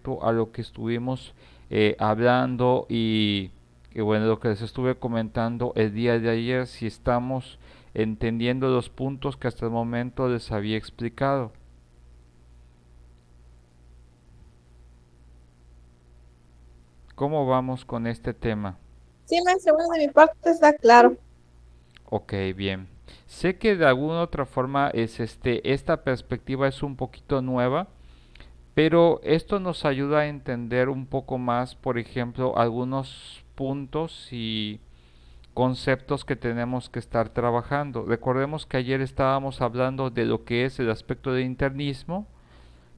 respecto a lo que estuvimos hablando y bueno, lo que les estuve comentando el día de ayer, si estamos entendiendo los puntos que hasta el momento les había explicado. ¿Cómo vamos con este tema? Sí, maestro, bueno, de mi parte está claro. Ok, bien. Sé que de alguna otra forma esta perspectiva es un poquito nueva, pero esto nos ayuda a entender un poco más, por ejemplo, algunos puntos y conceptos que tenemos que estar trabajando. Recordemos que ayer estábamos hablando de lo que es el aspecto de internismo,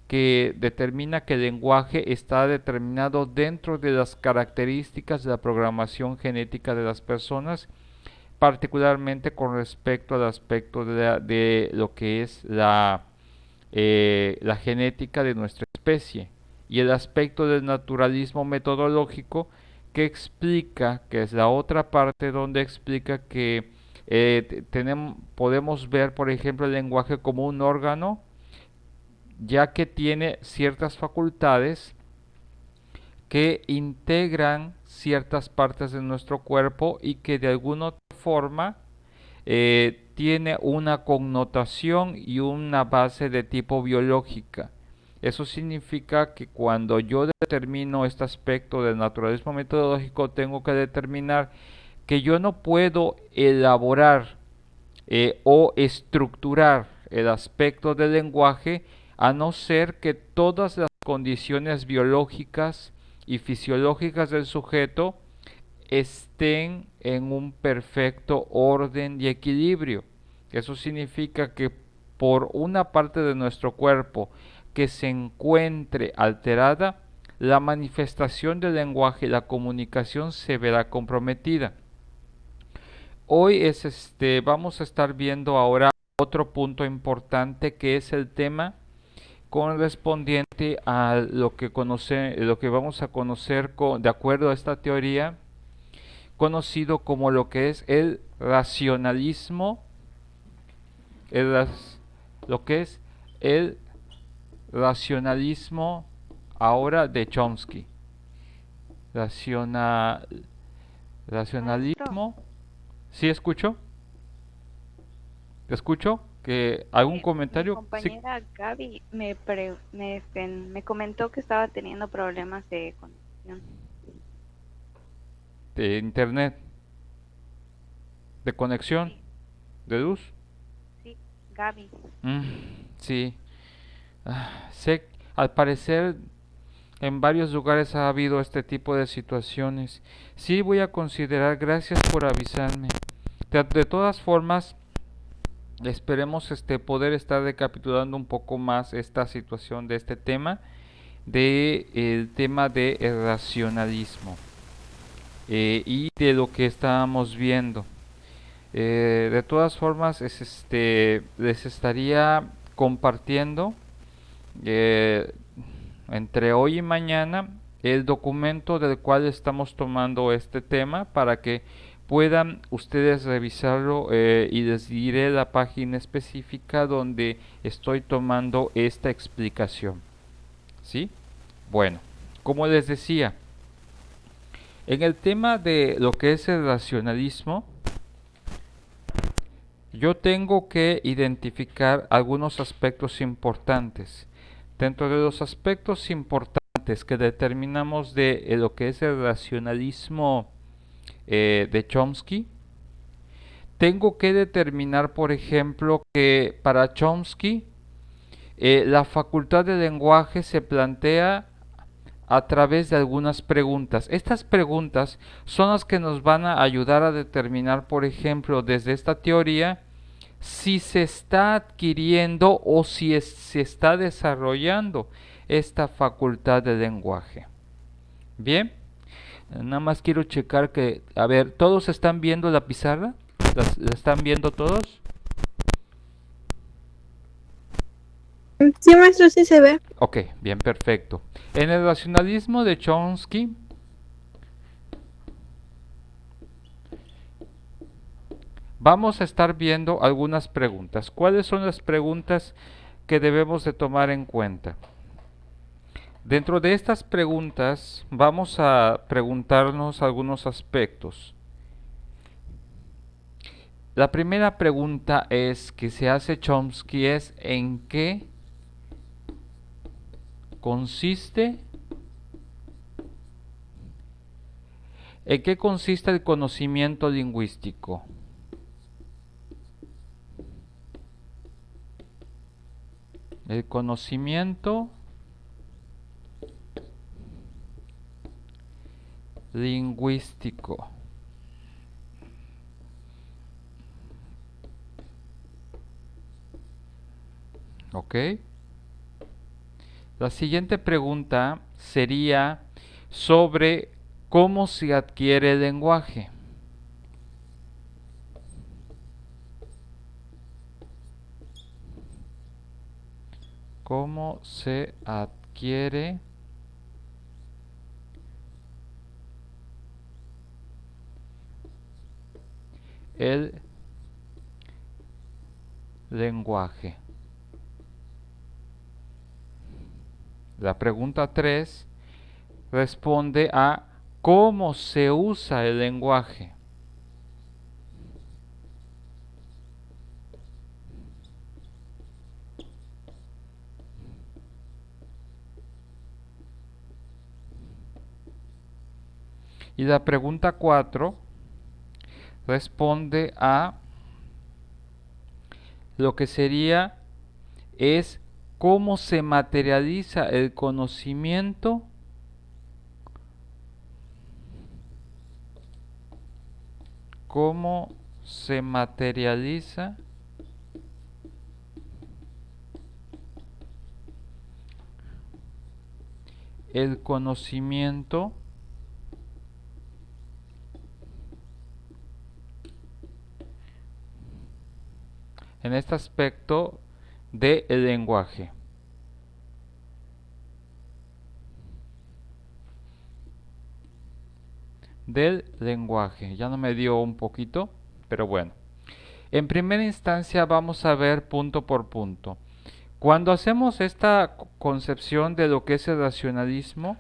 que determina que el lenguaje está determinado dentro de las características de la programación genética de las personas, particularmente con respecto al aspecto de lo que es la genética de nuestra especie y el aspecto del naturalismo metodológico que explica, que es la otra parte donde explica que podemos ver, por ejemplo, el lenguaje como un órgano, ya que tiene ciertas facultades que integran ciertas partes de nuestro cuerpo y que de alguna forma tiene una connotación y una base de tipo biológica. Eso significa que cuando yo determino este aspecto del naturalismo metodológico, tengo que determinar que yo no puedo elaborar o estructurar el aspecto del lenguaje a no ser que todas las condiciones biológicas y fisiológicas del sujeto estén en un perfecto orden y equilibrio. Eso significa que por una parte de nuestro cuerpo que se encuentre alterada, la manifestación del lenguaje y la comunicación se verá comprometida. Hoy vamos a estar viendo ahora otro punto importante que es el tema correspondiente a lo que vamos a conocer de acuerdo a esta teoría, conocido como lo que es el racionalismo, el, lo que es el racionalismo ahora de Chomsky. Raciona, Maestro, racionalismo, ¿sí escucho? ¿Escucho? ¿Que algún mi comentario? Sí, compañera Gaby me comentó que estaba teniendo problemas de conexión. de internet, de conexión, Sí, de luz. sí, Gaby. Mm, sí, sé, al parecer en varios lugares ha habido este tipo de situaciones. Sí, voy a considerar, gracias por avisarme. De todas formas, esperemos poder estar recapitulando un poco más esta situación de este tema, de el tema de el racionalismo y de lo que estábamos viendo. De todas formas, les estaría compartiendo eh, entre hoy y mañana el documento del cual estamos tomando este tema para que puedan ustedes revisarlo y les diré la página específica donde estoy tomando esta explicación. ¿Sí? Bueno, como les decía, en el tema de lo que es el racionalismo, yo tengo que identificar algunos aspectos importantes. Dentro de los aspectos importantes que determinamos de lo que es el racionalismo de Chomsky, tengo que determinar, por ejemplo, que para Chomsky la facultad de lenguaje se plantea a través de algunas preguntas. Estas preguntas son las que nos van a ayudar a determinar, por ejemplo, desde esta teoría, si se está adquiriendo o si se está desarrollando esta facultad de lenguaje. Bien, nada más quiero checar que, a ver, ¿todos están viendo la pizarra? ¿La están viendo todos? Sí, maestro, sí se ve. Ok, bien, perfecto. En el racionalismo de Chomsky, vamos a estar viendo algunas preguntas. ¿Cuáles son las preguntas que debemos de tomar en cuenta? Dentro de estas preguntas vamos a preguntarnos algunos aspectos. La primera pregunta que se hace Chomsky es ¿en qué consiste el conocimiento lingüístico? El conocimiento lingüístico. ¿Ok? La siguiente pregunta sería sobre cómo se adquiere el lenguaje. ¿Cómo se adquiere el lenguaje? La pregunta 3 responde a cómo se usa el lenguaje. Y la pregunta 4 responde a lo que sería es cómo se materializa el conocimiento cómo se materializa el conocimiento en este aspecto del lenguaje. Del lenguaje. Ya no me dio un poquito, pero bueno. En primera instancia vamos a ver punto por punto. Cuando hacemos esta concepción de lo que es el racionalismo,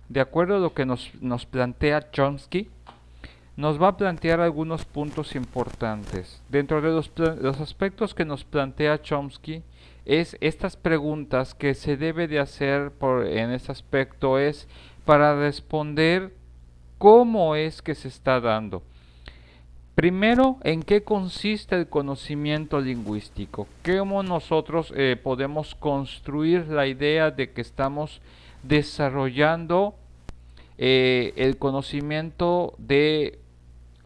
de acuerdo a lo que nos plantea Chomsky, nos va a plantear algunos puntos importantes. Dentro de los aspectos que nos plantea Chomsky, es estas preguntas que se debe de hacer en este aspecto es para responder cómo es que se está dando. Primero, ¿en qué consiste el conocimiento lingüístico? ¿Cómo nosotros podemos construir la idea de que estamos desarrollando el conocimiento de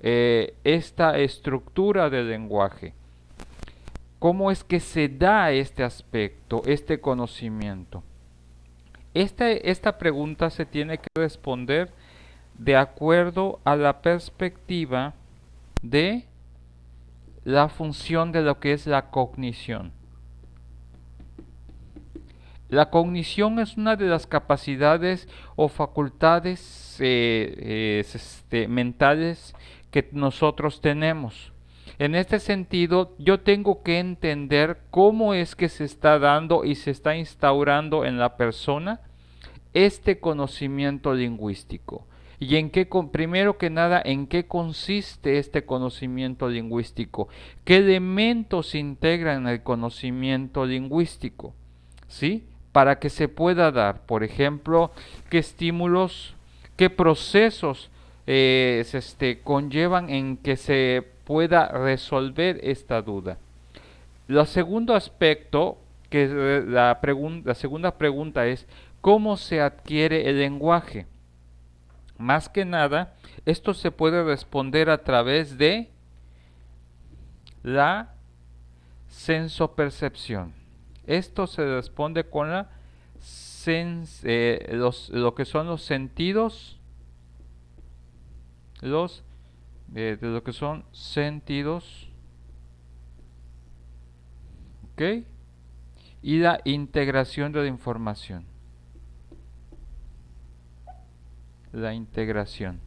esta estructura del lenguaje? ¿Cómo es que se da este aspecto, este conocimiento? Esta pregunta se tiene que responder de acuerdo a la perspectiva de la función de lo que es la cognición. La cognición es una de las capacidades o facultades mentales que nosotros tenemos. En este sentido, yo tengo que entender cómo es que se está dando y se está instaurando en la persona este conocimiento lingüístico. Y primero que nada, ¿en qué consiste este conocimiento lingüístico? ¿Qué elementos integran el conocimiento lingüístico? ¿Sí? Para que se pueda dar, por ejemplo, qué estímulos, qué procesos conllevan en que se pueda resolver esta duda. El segundo aspecto, la segunda pregunta es, ¿cómo se adquiere el lenguaje? Más que nada, esto se puede responder a través de la sensopercepción. Esto se responde con lo que son los sentidos, de lo que son sentidos, ¿ok? Y la integración de la información. La integración.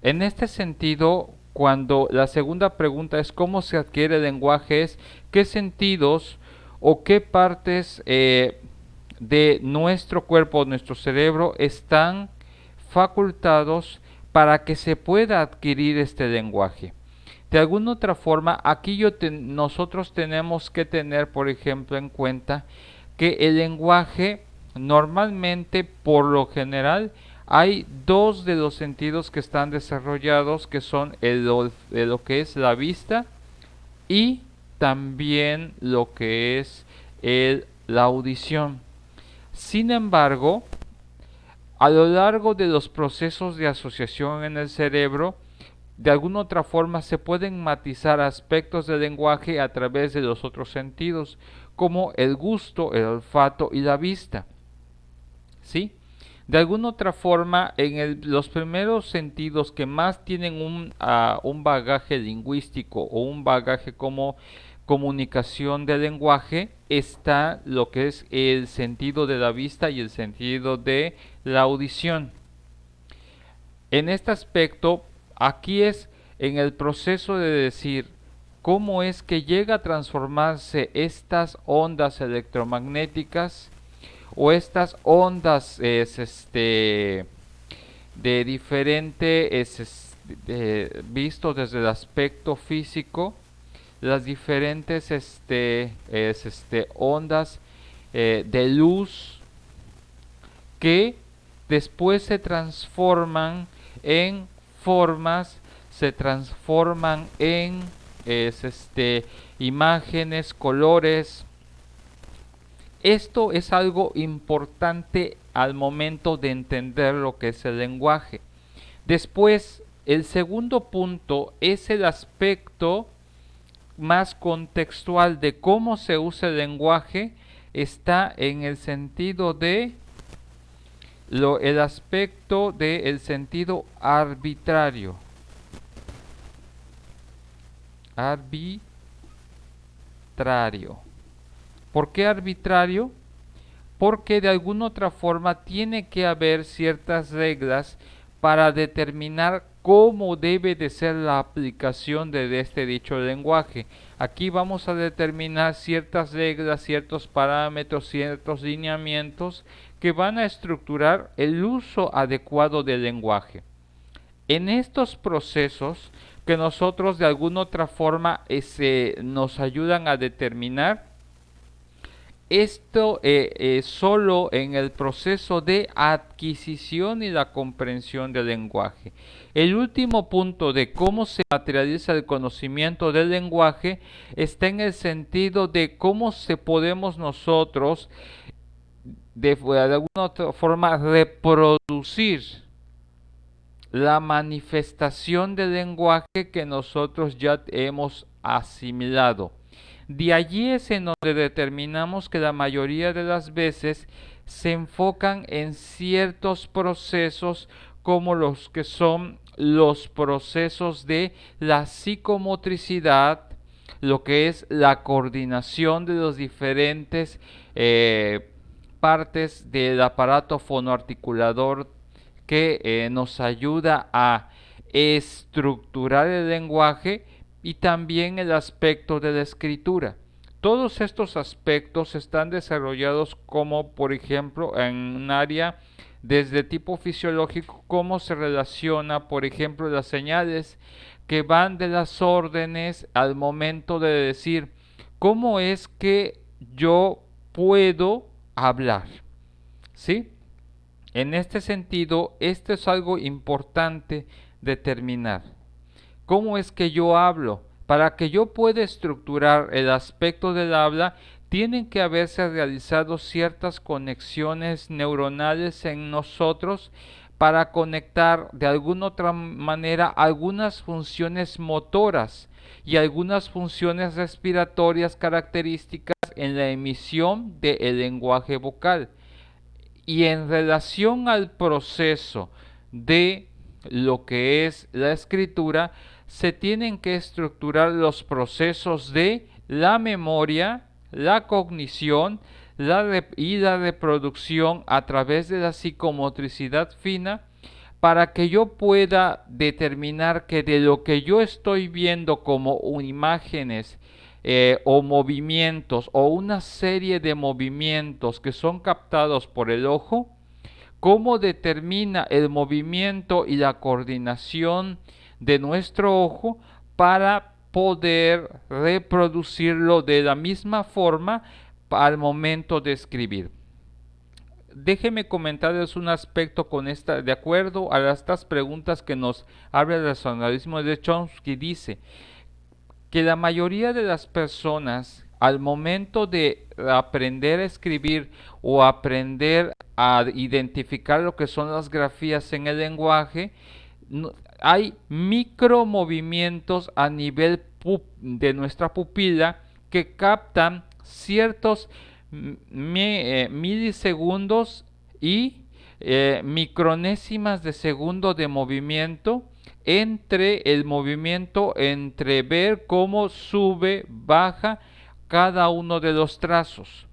En este sentido, cuando la segunda pregunta es cómo se adquiere el lenguaje, es qué sentidos o qué partes de nuestro cuerpo, nuestro cerebro, están facultados para que se pueda adquirir este lenguaje. De alguna otra forma, aquí nosotros tenemos que tener, por ejemplo, en cuenta que el lenguaje normalmente, por lo general, hay dos de los sentidos que están desarrollados, que son lo que es la vista y también lo que es la audición. Sin embargo, a lo largo de los procesos de asociación en el cerebro, de alguna otra forma se pueden matizar aspectos del lenguaje a través de los otros sentidos, como el gusto, el olfato y la vista. ¿Sí? De alguna otra forma, los primeros sentidos que más tienen un bagaje lingüístico o un bagaje como comunicación de lenguaje, está lo que es el sentido de la vista y el sentido de la audición. En este aspecto, aquí es en el proceso de decir cómo es que llega a transformarse estas ondas electromagnéticas o estas ondas de diferente visto desde el aspecto físico, las diferentes ondas de luz que después se transforman en formas, se transforman en imágenes, colores. Esto es algo importante al momento de entender lo que es el lenguaje. Después, el segundo punto es el aspecto más contextual de cómo se usa el lenguaje. Está en el sentido de el aspecto del sentido arbitrario. Arbitrario. ¿Por qué arbitrario? Porque de alguna otra forma tiene que haber ciertas reglas para determinar cómo debe de ser la aplicación de este dicho lenguaje. Aquí vamos a determinar ciertas reglas, ciertos parámetros, ciertos lineamientos que van a estructurar el uso adecuado del lenguaje. En estos procesos que nosotros de alguna otra forma nos ayudan a determinar, esto solo en el proceso de adquisición y la comprensión del lenguaje. El último punto de cómo se materializa el conocimiento del lenguaje está en el sentido de cómo podemos nosotros de alguna otra forma reproducir la manifestación del lenguaje que nosotros ya hemos asimilado. De allí es en donde determinamos que la mayoría de las veces se enfocan en ciertos procesos como los que son los procesos de la psicomotricidad, lo que es la coordinación de los diferentes partes del aparato fonoarticulador que nos ayuda a estructurar el lenguaje, y también el aspecto de la escritura. Todos estos aspectos están desarrollados como, por ejemplo, en un área desde tipo fisiológico, cómo se relaciona, por ejemplo, las señales que van de las órdenes al momento de decir cómo es que yo puedo hablar. ¿Sí? En este sentido, esto es algo importante determinar. ¿Cómo es que yo hablo? Para que yo pueda estructurar el aspecto del habla, tienen que haberse realizado ciertas conexiones neuronales en nosotros para conectar de alguna otra manera algunas funciones motoras y algunas funciones respiratorias características en la emisión del lenguaje vocal. Y en relación al proceso de lo que es la escritura, se tienen que estructurar los procesos de la memoria, la cognición y la reproducción a través de la psicomotricidad fina, para que yo pueda determinar que de lo que yo estoy viendo como imágenes o movimientos o una serie de movimientos que son captados por el ojo, cómo determina el movimiento y la coordinación de nuestro ojo para poder reproducirlo de la misma forma al momento de escribir. Déjeme comentarles un aspecto con esta, de acuerdo a estas preguntas que nos abre el racionalismo de Chomsky. Dice que la mayoría de las personas al momento de aprender a escribir o aprender a identificar lo que son las grafías en el lenguaje, hay micromovimientos a nivel de nuestra pupila que captan ciertos milisegundos y micronésimas de segundo de movimiento entre el movimiento, entre ver cómo sube, baja cada uno de los trazos.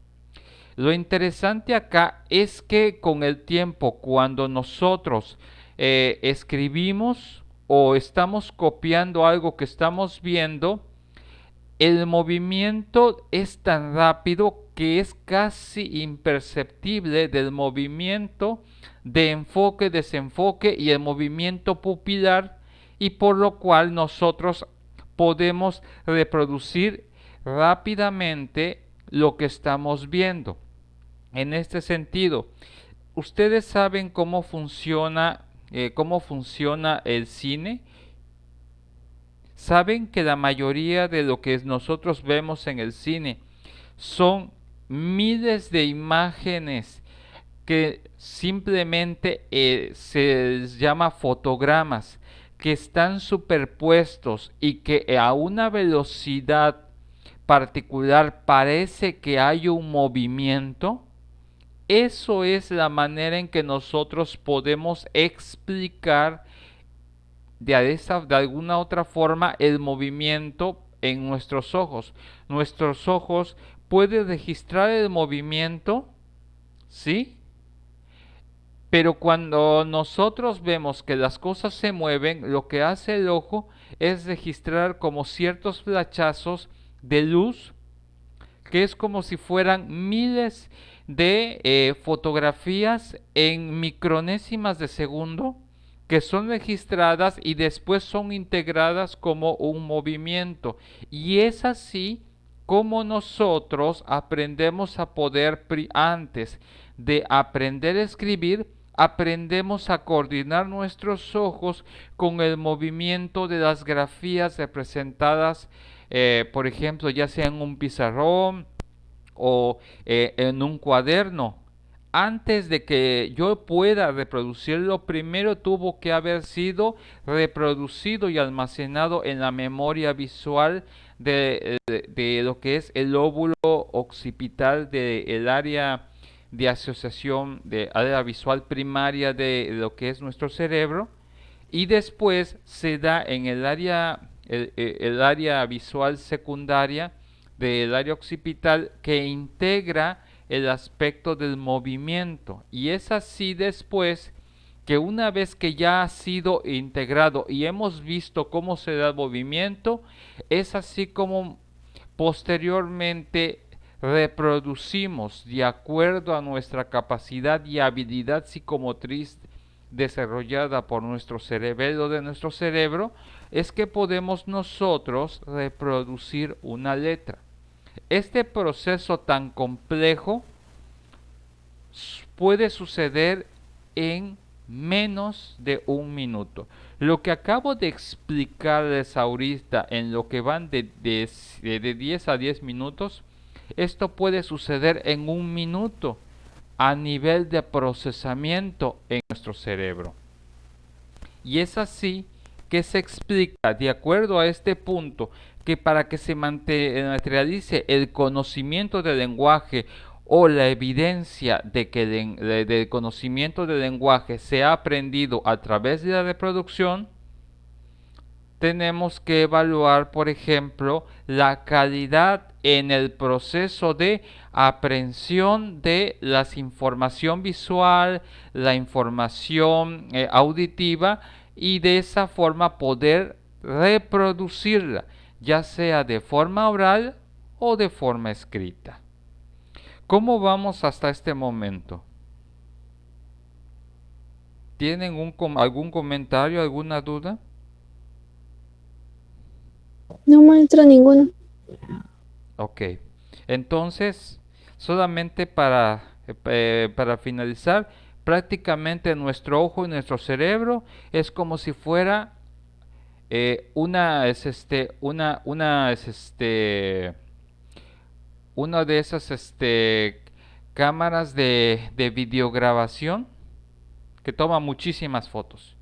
Lo interesante acá es que con el tiempo, cuando nosotros escribimos o estamos copiando algo que estamos viendo, el movimiento es tan rápido que es casi imperceptible del movimiento de enfoque, desenfoque y el movimiento pupilar, y por lo cual nosotros podemos reproducir rápidamente lo que estamos viendo. En este sentido, ¿ustedes saben cómo funciona el cine? ¿Saben que la mayoría de lo que nosotros vemos en el cine son miles de imágenes que simplemente se les llama fotogramas, que están superpuestos y que a una velocidad particular parece que hay un movimiento? Eso es la manera en que nosotros podemos explicar de alguna otra forma el movimiento en nuestros ojos. Nuestros ojos pueden registrar el movimiento, ¿sí? Pero cuando nosotros vemos que las cosas se mueven, lo que hace el ojo es registrar como ciertos flachazos de luz, que es como si fueran miles de fotografías en micronésimas de segundo, que son registradas y después son integradas como un movimiento. Y es así como nosotros aprendemos a poder, antes de aprender a escribir, aprendemos a coordinar nuestros ojos con el movimiento de las grafías representadas, por ejemplo, ya sea en un pizarrón o en un cuaderno. Antes de que yo pueda reproducirlo, primero tuvo que haber sido reproducido y almacenado en la memoria visual de lo que es el lóbulo occipital del área de asociación de área visual primaria de lo que es nuestro cerebro, y después se da en el área visual secundaria del área occipital, que integra el aspecto del movimiento. Y es así después que, una vez que ya ha sido integrado y hemos visto cómo se da el movimiento, es así como posteriormente reproducimos, de acuerdo a nuestra capacidad y habilidad psicomotriz desarrollada por nuestro cerebelo de nuestro cerebro, es que podemos nosotros reproducir una letra. Este proceso tan complejo puede suceder en menos de un minuto. Lo que acabo de explicarles ahorita, en lo que van de 10 a 10 minutos, esto puede suceder en un minuto a nivel de procesamiento en nuestro cerebro. Y es así que se explica, de acuerdo a este punto, que para que se materialice el conocimiento del lenguaje o la evidencia de que del conocimiento del lenguaje se ha aprendido a través de la reproducción, tenemos que evaluar, por ejemplo, la calidad en el proceso de aprehensión de la información visual, la información auditiva, y de esa forma poder reproducirla. ya sea de forma oral o de forma escrita. ¿Cómo vamos hasta este momento? ¿Tienen algún comentario, alguna duda? No, maestro, ninguno. Ok, entonces, solamente para finalizar, prácticamente nuestro ojo y nuestro cerebro es como si fuera una de esas cámaras de videograbación que toma muchísimas fotos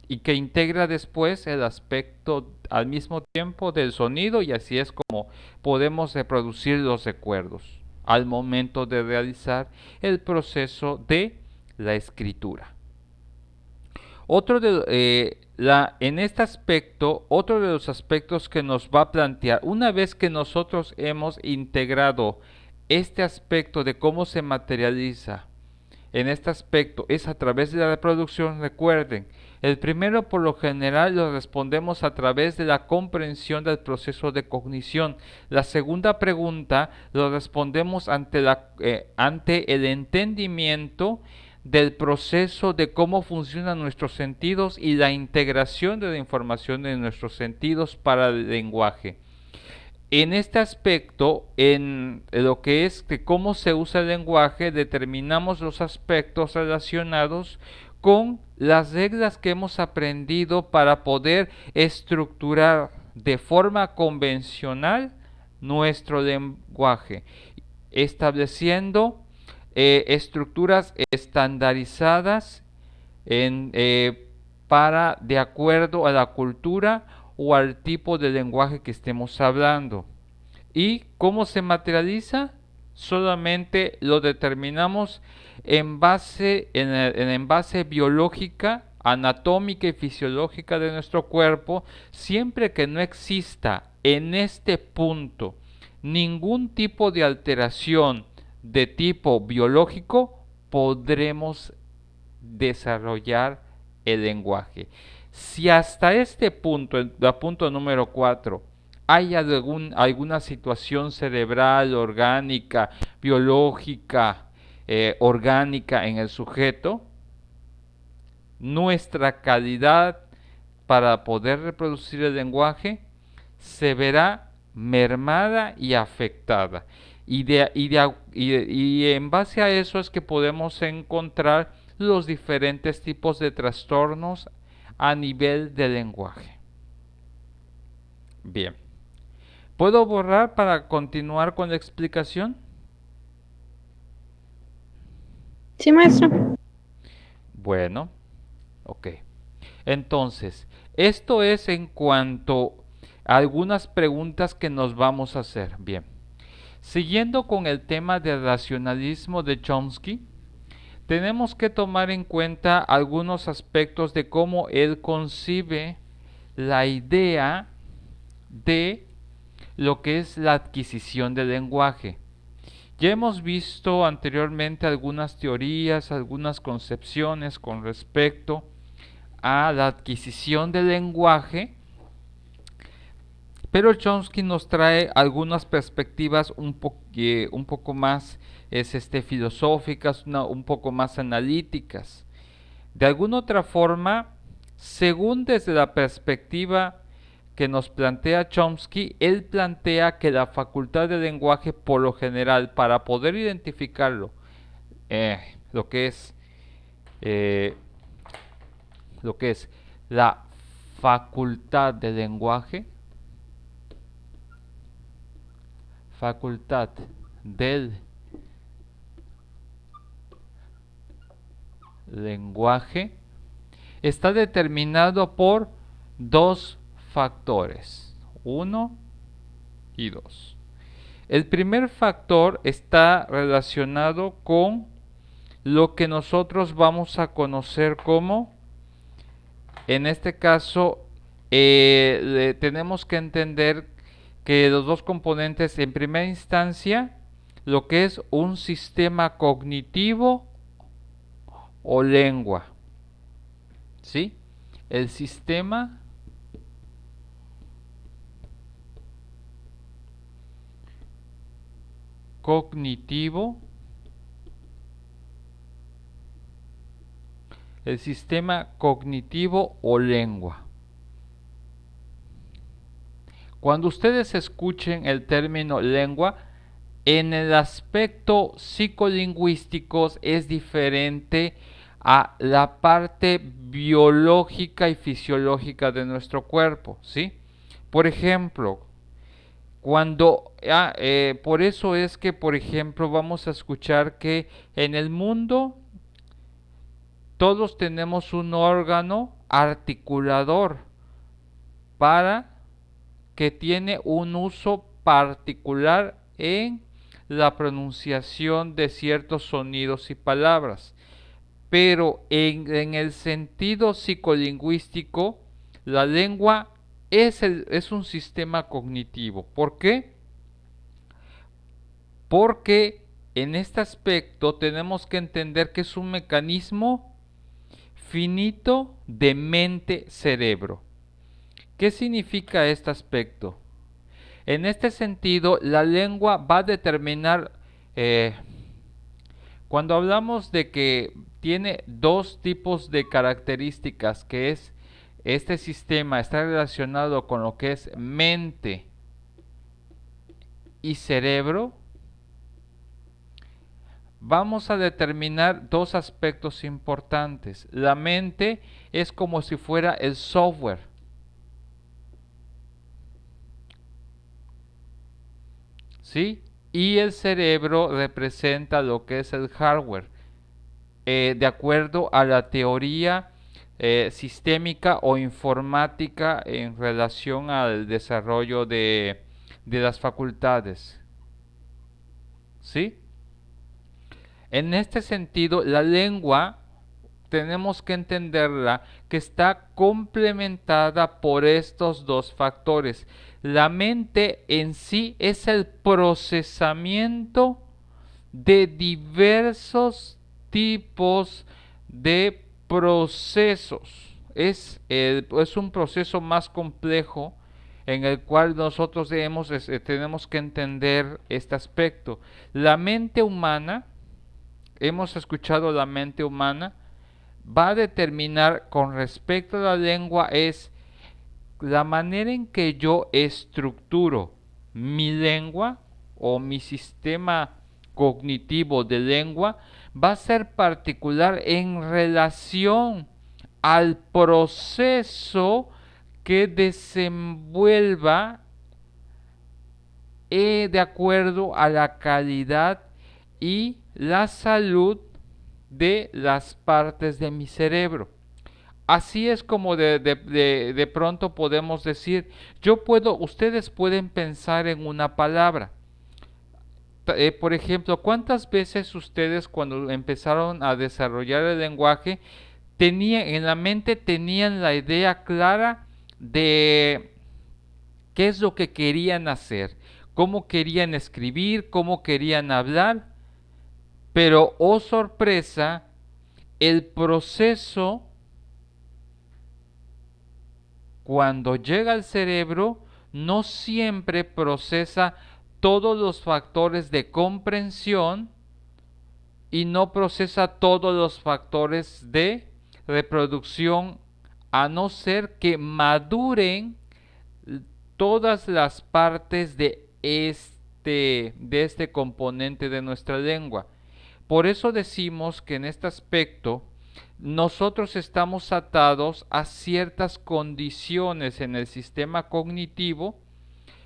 y que integra después el aspecto al mismo tiempo del sonido, y así es como podemos reproducir los recuerdos al momento de realizar el proceso de la escritura. En este aspecto, otro de los aspectos que nos va a plantear, una vez que nosotros hemos integrado este aspecto de cómo se materializa en este aspecto, es a través de la reproducción. Recuerden, el primero por lo general lo respondemos a través de la comprensión del proceso de cognición. La segunda pregunta lo respondemos ante el entendimiento del proceso de cómo funcionan nuestros sentidos y la integración de la información de nuestros sentidos para el lenguaje. En este aspecto, en lo que es de cómo se usa el lenguaje, determinamos los aspectos relacionados con las reglas que hemos aprendido para poder estructurar de forma convencional nuestro lenguaje, estableciendo estructuras estandarizadas de acuerdo a la cultura o al tipo de lenguaje que estemos hablando. ¿Y cómo se materializa? Solamente lo determinamos en base biológica, anatómica y fisiológica de nuestro cuerpo, siempre que no exista en este punto ningún tipo de alteración de tipo biológico, podremos desarrollar el lenguaje. Si hasta este punto, el punto número 4, hay alguna situación cerebral, orgánica, biológica, orgánica en el sujeto, nuestra calidad para poder reproducir el lenguaje se verá mermada y afectada. Y en base a eso es que podemos encontrar los diferentes tipos de trastornos a nivel de lenguaje. Bien. ¿Puedo borrar para continuar con la explicación? Sí, maestro. Bueno, ok. Entonces, esto es en cuanto a algunas preguntas que nos vamos a hacer. Bien. Siguiendo con el tema del racionalismo de Chomsky, tenemos que tomar en cuenta algunos aspectos de cómo él concibe la idea de lo que es la adquisición del lenguaje. Ya hemos visto anteriormente algunas teorías, algunas concepciones con respecto a la adquisición del lenguaje, pero Chomsky nos trae algunas perspectivas un poco más filosóficas, un poco más analíticas. De alguna otra forma, según desde la perspectiva que nos plantea Chomsky, él plantea que la facultad del lenguaje, por lo general, para poder identificarlo, lo que es eh, la facultad del lenguaje, facultad del lenguaje, está determinado por dos factores, 1 y 2. El primer factor está relacionado con lo que nosotros vamos a conocer como, en este caso, tenemos que entender que los dos componentes, en primera instancia, lo que es un sistema cognitivo o lengua, ¿sí? El sistema cognitivo, o lengua. Cuando ustedes escuchen el término lengua, en el aspecto psicolingüístico es diferente a la parte biológica y fisiológica de nuestro cuerpo, ¿sí? Por ejemplo, por eso es que, por ejemplo, vamos a escuchar que en el mundo todos tenemos un órgano articulador que tiene un uso particular en la pronunciación de ciertos sonidos y palabras. Pero en el sentido psicolingüístico, la lengua es un sistema cognitivo. ¿Por qué? Porque en este aspecto tenemos que entender que es un mecanismo finito de mente-cerebro. ¿Qué significa este aspecto? En este sentido, la lengua va a determinar, cuando hablamos de que tiene dos tipos de características, que es este sistema está relacionado con lo que es mente y cerebro, vamos a determinar dos aspectos importantes. La mente es como si fuera el software. ¿Sí? Y el cerebro representa lo que es el hardware, de acuerdo a la teoría sistémica o informática en relación al desarrollo de las facultades. ¿Sí? En este sentido, la lengua tenemos que entenderla que está complementada por estos dos factores. La mente en sí es el procesamiento de diversos tipos de procesos. Es un proceso más complejo en el cual nosotros tenemos que entender este aspecto. La mente humana, hemos escuchado la mente humana, va a determinar con respecto a la lengua es la manera en que yo estructuro mi lengua o mi sistema cognitivo de lengua va a ser particular en relación al proceso que desenvuelva de acuerdo a la calidad y la salud de las partes de mi cerebro. Así es como de pronto podemos decir, ustedes pueden pensar en una palabra. Por ejemplo, ¿cuántas veces ustedes cuando empezaron a desarrollar el lenguaje en la mente tenían la idea clara de qué es lo que querían hacer, cómo querían escribir, cómo querían hablar? Pero, oh sorpresa, el proceso cuando llega al cerebro no siempre procesa todos los factores de comprensión y no procesa todos los factores de reproducción, a no ser que maduren todas las partes de este componente de nuestra lengua. Por eso decimos que en este aspecto nosotros estamos atados a ciertas condiciones en el sistema cognitivo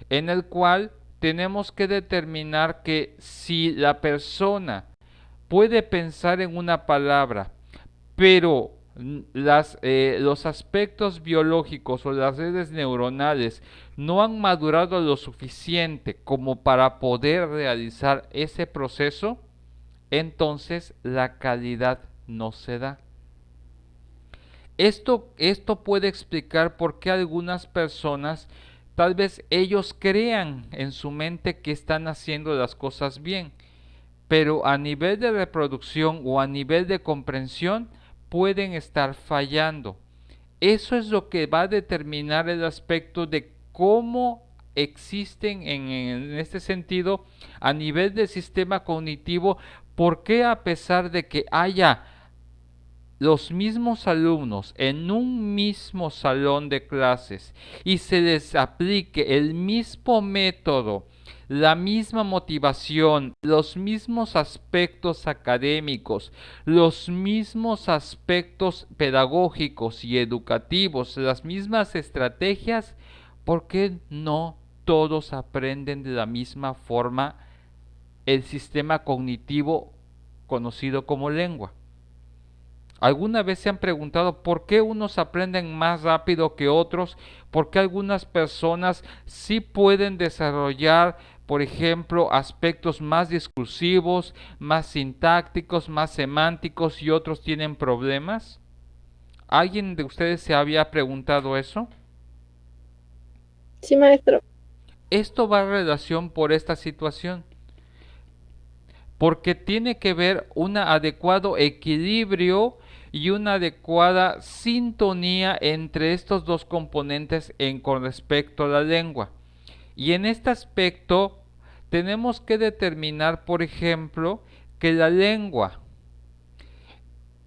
en el cual tenemos que determinar que si la persona puede pensar en una palabra, pero los aspectos biológicos o las redes neuronales no han madurado lo suficiente como para poder realizar ese proceso, entonces la calidad no se da. Esto puede explicar por qué algunas personas, tal vez ellos crean en su mente que están haciendo las cosas bien, pero a nivel de reproducción o a nivel de comprensión pueden estar fallando. Eso es lo que va a determinar el aspecto de cómo existen en este sentido a nivel del sistema cognitivo? ¿Por qué a pesar de que haya los mismos alumnos en un mismo salón de clases y se les aplique el mismo método, la misma motivación, los mismos aspectos académicos, los mismos aspectos pedagógicos y educativos, las mismas estrategias, por qué no todos aprenden de la misma forma el sistema cognitivo conocido como lengua? ¿Alguna vez se han preguntado por qué unos aprenden más rápido que otros? ¿Por qué algunas personas sí pueden desarrollar, por ejemplo, aspectos más discursivos, más sintácticos, más semánticos y otros tienen problemas? ¿Alguien de ustedes se había preguntado eso? Sí, maestro. Esto va en relación por esta situación, porque tiene que ver un adecuado equilibrio y una adecuada sintonía entre estos dos componentes con respecto a la lengua. Y en este aspecto tenemos que determinar, por ejemplo, que la lengua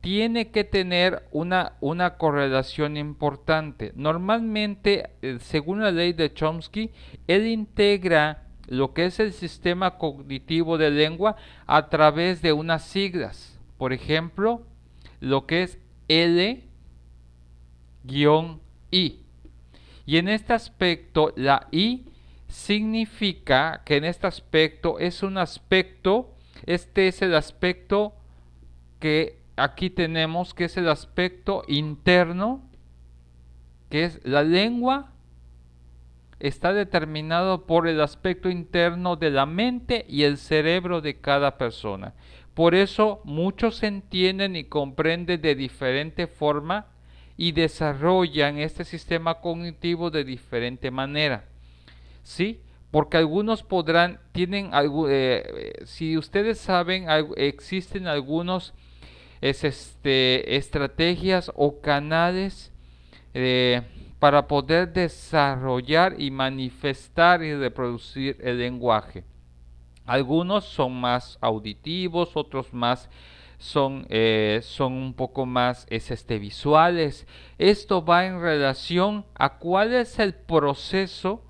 tiene que tener una correlación importante. Normalmente, según la ley de Chomsky, él integra lo que es el sistema cognitivo de lengua a través de unas siglas. Por ejemplo, lo que es L-I. Y en este aspecto, la I significa que en este aspecto es un aspecto, este es el aspecto que aquí tenemos, que es el aspecto interno, que es la lengua, está determinado por el aspecto interno de la mente y el cerebro de cada persona. Por eso muchos entienden y comprenden de diferente forma y desarrollan este sistema cognitivo de diferente manera. ¿Sí? Porque algunos si ustedes saben, existen algunos estrategias o canales para poder desarrollar y manifestar y reproducir el lenguaje. Algunos son más auditivos, otros más son un poco más visuales. Esto va en relación a cuál es el proceso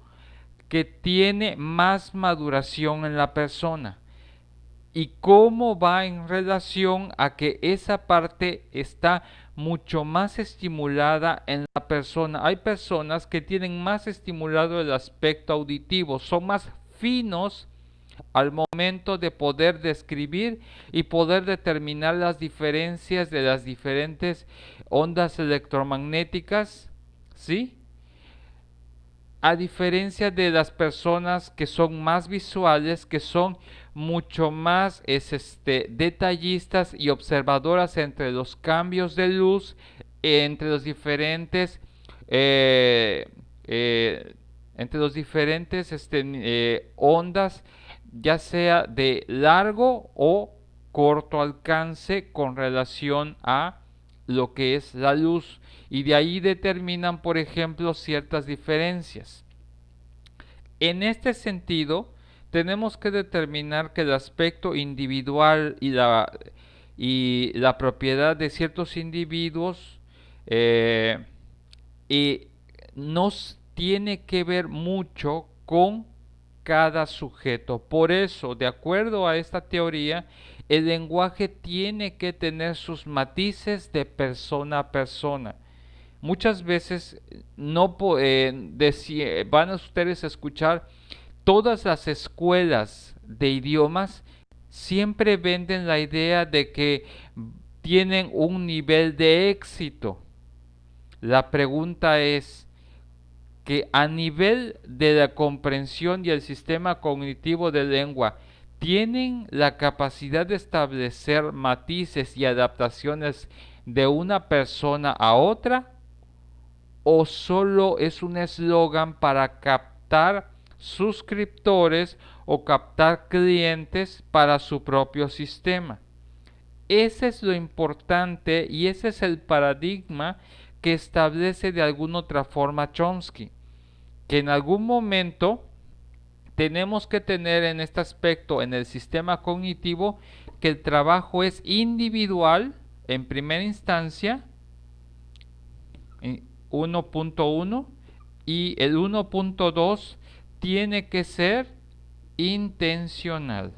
que tiene más maduración en la persona y cómo va en relación a que esa parte está mucho más estimulada en la persona. Hay personas que tienen más estimulado el aspecto auditivo, son más finos al momento de poder describir y poder determinar las diferencias de las diferentes ondas electromagnéticas, ¿sí? A diferencia de las personas que son más visuales, que son mucho más detallistas y observadoras entre los cambios de luz, entre los diferentes eh, eh, ondas, ya sea de largo o corto alcance con relación a lo que es la luz, y de ahí determinan, por ejemplo, ciertas diferencias. En este sentido, tenemos que determinar que el aspecto individual y la propiedad de ciertos individuos y nos tiene que ver mucho con cada sujeto. Por eso, de acuerdo a esta teoría, el lenguaje tiene que tener sus matices de persona a persona. Muchas veces no van a ustedes a escuchar todas las escuelas de idiomas siempre venden la idea de que tienen un nivel de éxito. La pregunta es que a nivel de la comprensión y el sistema cognitivo de lengua, ¿tienen la capacidad de establecer matices y adaptaciones de una persona a otra? ¿O solo es un eslogan para captar suscriptores o captar clientes para su propio sistema? Ese es lo importante y ese es el paradigma que establece de alguna otra forma Chomsky, que en algún momento tenemos que tener en este aspecto, en el sistema cognitivo, que el trabajo es individual en primera instancia, 1.1, y el 1.2 tiene que ser intencional.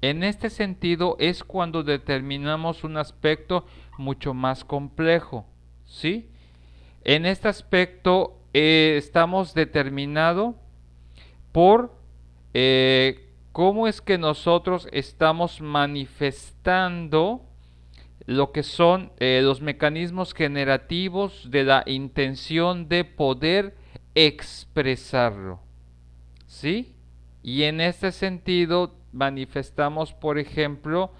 En este sentido es cuando determinamos un aspecto mucho más complejo, ¿sí? En este aspecto estamos determinados por cómo es que nosotros estamos manifestando lo que son los mecanismos generativos de la intención de poder expresarlo, ¿sí? Y en este sentido manifestamos, por ejemplo,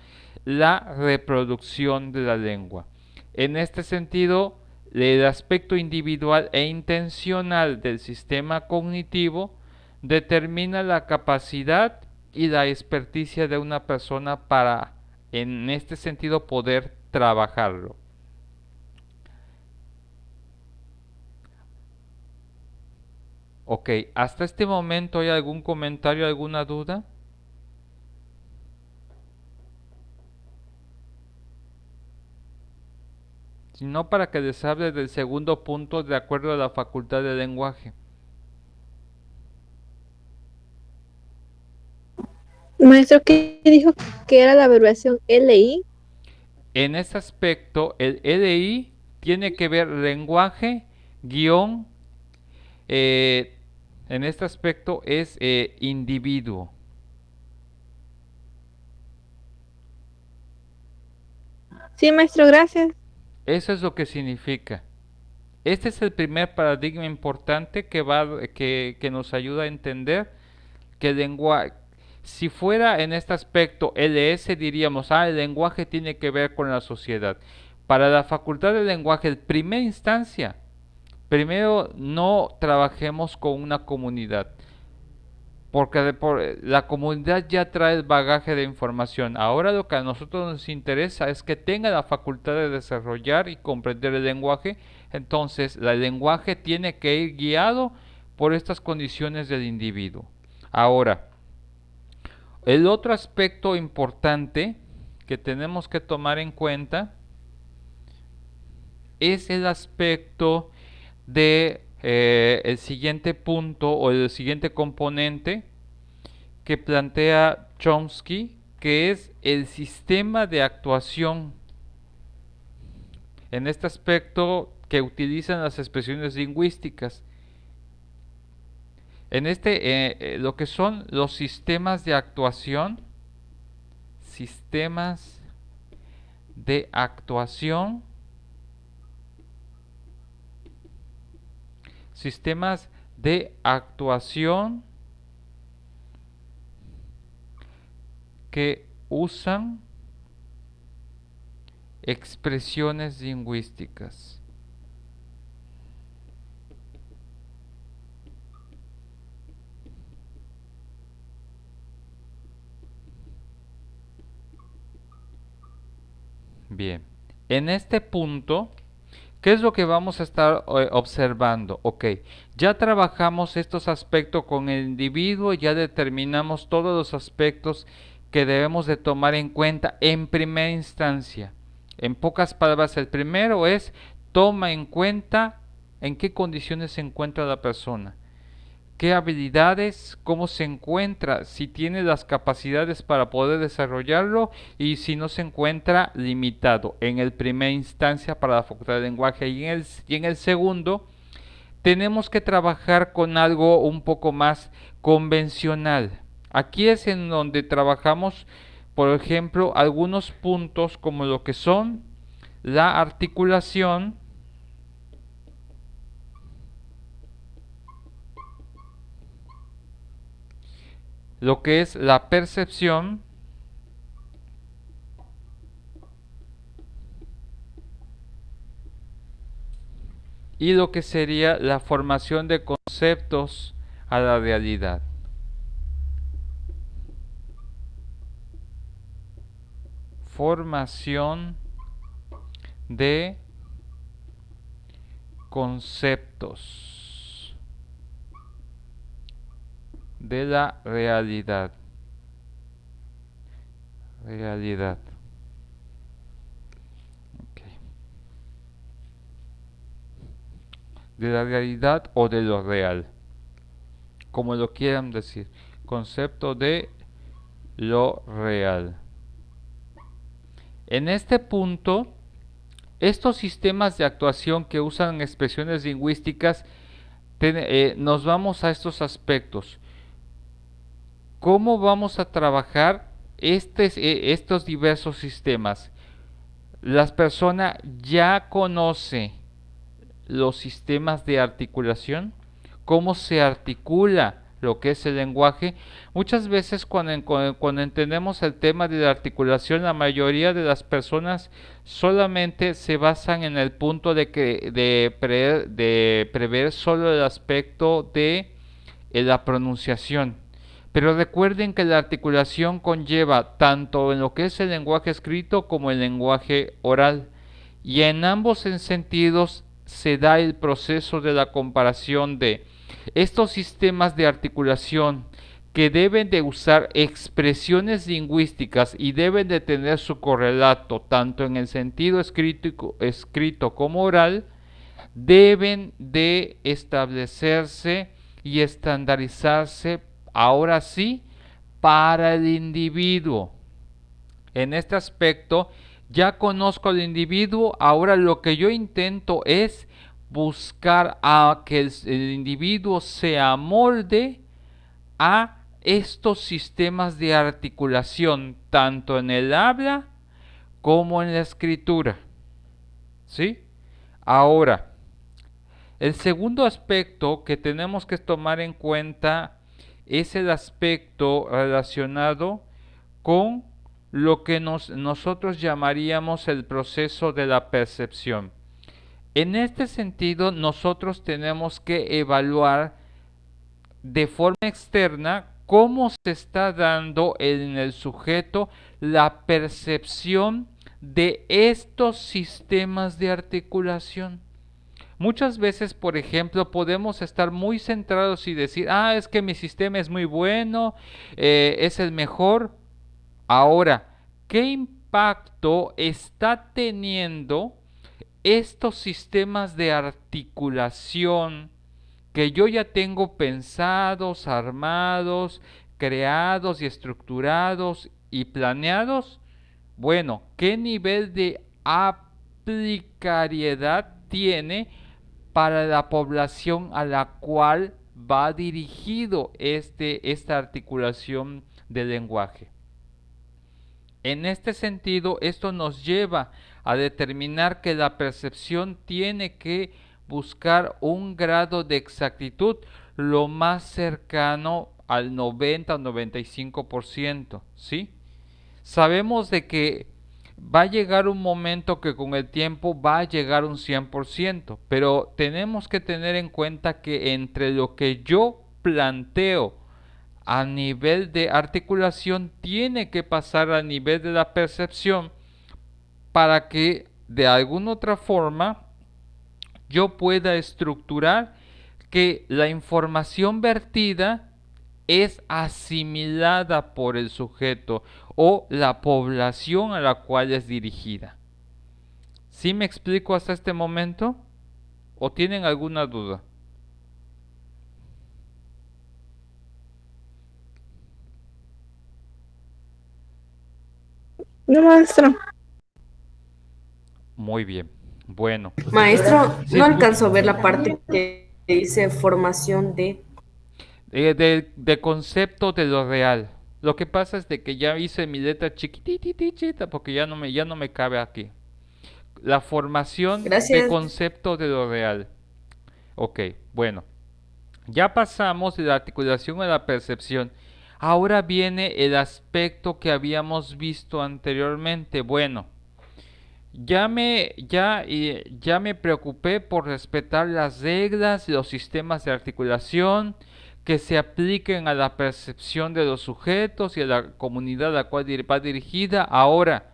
la reproducción de la lengua. En este sentido, el aspecto individual e intencional del sistema cognitivo determina la capacidad y la experticia de una persona para, en este sentido, poder trabajarlo. Ok, ¿hasta este momento hay algún comentario, alguna duda? Si no, para que les hable del segundo punto de acuerdo a la facultad de lenguaje. Maestro, ¿qué dijo que era la abreviación LI? En este aspecto, el LI tiene que ver lenguaje, guión, en este aspecto es individuo. Sí, maestro, gracias. Eso es lo que significa. Este es el primer paradigma importante que nos ayuda a entender que el lenguaje, si fuera en este aspecto LS, diríamos, el lenguaje tiene que ver con la sociedad. Para la facultad de lenguaje, en primera instancia, primero no trabajemos con una comunidad, porque la comunidad ya trae el bagaje de información. Ahora lo que a nosotros nos interesa es que tenga la facultad de desarrollar y comprender el lenguaje. Entonces, el lenguaje tiene que ir guiado por estas condiciones del individuo. Ahora, el otro aspecto importante que tenemos que tomar en cuenta es el aspecto de el siguiente punto o el siguiente componente que plantea Chomsky, que es el sistema de actuación. En este aspecto que utilizan las expresiones lingüísticas. En lo que son los sistemas de actuación, sistemas de actuación, sistemas de actuación que usan expresiones lingüísticas. Bien, en este punto, ¿qué es lo que vamos a estar observando? Ok, ya trabajamos estos aspectos con el individuo, ya determinamos todos los aspectos que debemos de tomar en cuenta en primera instancia. En pocas palabras, el primero es toma en cuenta en qué condiciones se encuentra la persona, qué habilidades, cómo se encuentra, si tiene las capacidades para poder desarrollarlo y si no se encuentra limitado en el primera instancia para la facultad de lenguaje y en el segundo tenemos que trabajar con algo un poco más convencional. Aquí es en donde trabajamos, por ejemplo, algunos puntos como lo que son la articulación, lo que es la percepción y lo que sería la formación de conceptos a la realidad. Formación de conceptos de la realidad. Realidad. Ok. De la realidad o de lo real, como lo quieran decir. Concepto de lo real. En este punto, estos sistemas de actuación que usan expresiones lingüísticas, nos vamos a estos aspectos. ¿Cómo vamos a trabajar estos diversos sistemas? Las personas ya conocen los sistemas de articulación, cómo se articula lo que es el lenguaje. Muchas veces cuando entendemos el tema de la articulación, la mayoría de las personas solamente se basan en el punto de prever solo el aspecto de la pronunciación. Pero recuerden que la articulación conlleva tanto en lo que es el lenguaje escrito como el lenguaje oral. Y en ambos sentidos se da el proceso de la comparación de estos sistemas de articulación que deben de usar expresiones lingüísticas y deben de tener su correlato tanto en el sentido escrito como oral, deben de establecerse y estandarizarse ahora sí para el individuo. En este aspecto ya conozco al individuo, ahora lo que yo intento es buscar a que el individuo se amolde a estos sistemas de articulación, tanto en el habla como en la escritura. ¿Sí? Ahora, el segundo aspecto que tenemos que tomar en cuenta es el aspecto relacionado con lo que nosotros llamaríamos el proceso de la percepción. En este sentido, nosotros tenemos que evaluar de forma externa cómo se está dando en el sujeto la percepción de estos sistemas de articulación. Muchas veces, por ejemplo, podemos estar muy centrados y decir, es que mi sistema es muy bueno, es el mejor. Ahora, ¿qué impacto está teniendo estos sistemas de articulación que yo ya tengo pensados, armados, creados y estructurados y planeados? Bueno, ¿qué nivel de aplicariedad tiene para la población a la cual va dirigido esta articulación del lenguaje? En este sentido, esto nos lleva a determinar que la percepción tiene que buscar un grado de exactitud lo más cercano al 90 o 95%, ¿sí? Sabemos de que va a llegar un momento que con el tiempo va a llegar un 100%, pero tenemos que tener en cuenta que entre lo que yo planteo a nivel de articulación tiene que pasar a nivel de la percepción para que de alguna otra forma yo pueda estructurar que la información vertida es asimilada por el sujeto o la población a la cual es dirigida. ¿Sí me explico hasta este momento? ¿O tienen alguna duda? No, maestro. Muy bien. Bueno, Maestro, sí, no alcanzo a ver la parte que dice formación de... de concepto de lo real. Lo que pasa es de que ya hice mi letra chiquititita porque ya no me cabe aquí. La formación de Gracias. concepto de lo real. Ok, bueno. Ya pasamos de la articulación a la percepción. Ahora viene el aspecto que habíamos visto anteriormente. Bueno, ya me preocupé por respetar las reglas y los sistemas de articulación que se apliquen a la percepción de los sujetos y a la comunidad a la cual va dirigida. Ahora,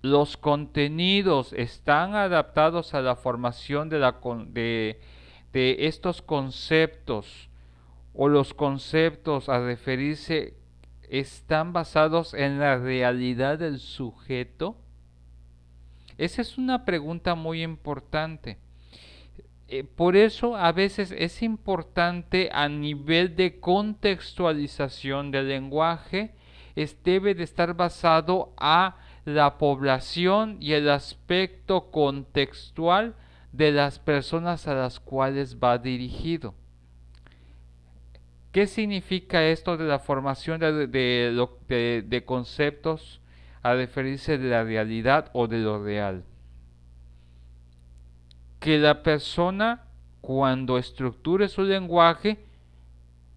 los contenidos están adaptados a la formación de estos conceptos o los conceptos a referirse están basados en la realidad del sujeto? Esa es una pregunta muy importante. Por eso a veces es importante a nivel de contextualización del lenguaje, debe de estar basado a la población y el aspecto contextual de las personas a las cuales va dirigido. ¿Qué significa esto de la formación de conceptos a referirse de la realidad o de lo real? Que la persona, cuando estructure su lenguaje,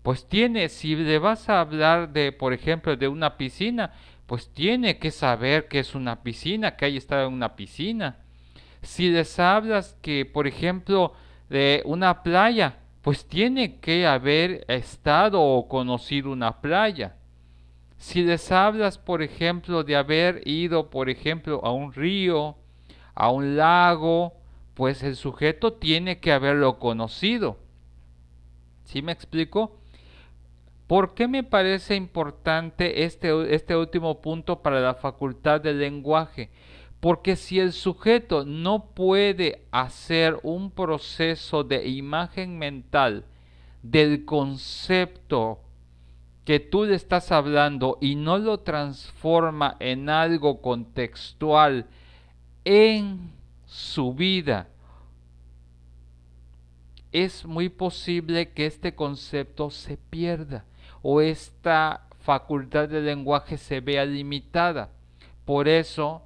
pues tiene, si le vas a hablar de, por ejemplo, de una piscina, pues tiene que saber que es una piscina, que hay estado en una piscina. Si les hablas que, por ejemplo, de una playa, pues tiene que haber estado o conocido una playa. Si les hablas, por ejemplo, de haber ido, por ejemplo, a un río, a un lago, pues el sujeto tiene que haberlo conocido. ¿Sí me explico? ¿Por qué me parece importante este último punto para la facultad del lenguaje? Porque si el sujeto no puede hacer un proceso de imagen mental del concepto que tú le estás hablando y no lo transforma en algo contextual en su vida, es muy posible que este concepto se pierda o esta facultad de lenguaje se vea limitada. Por eso,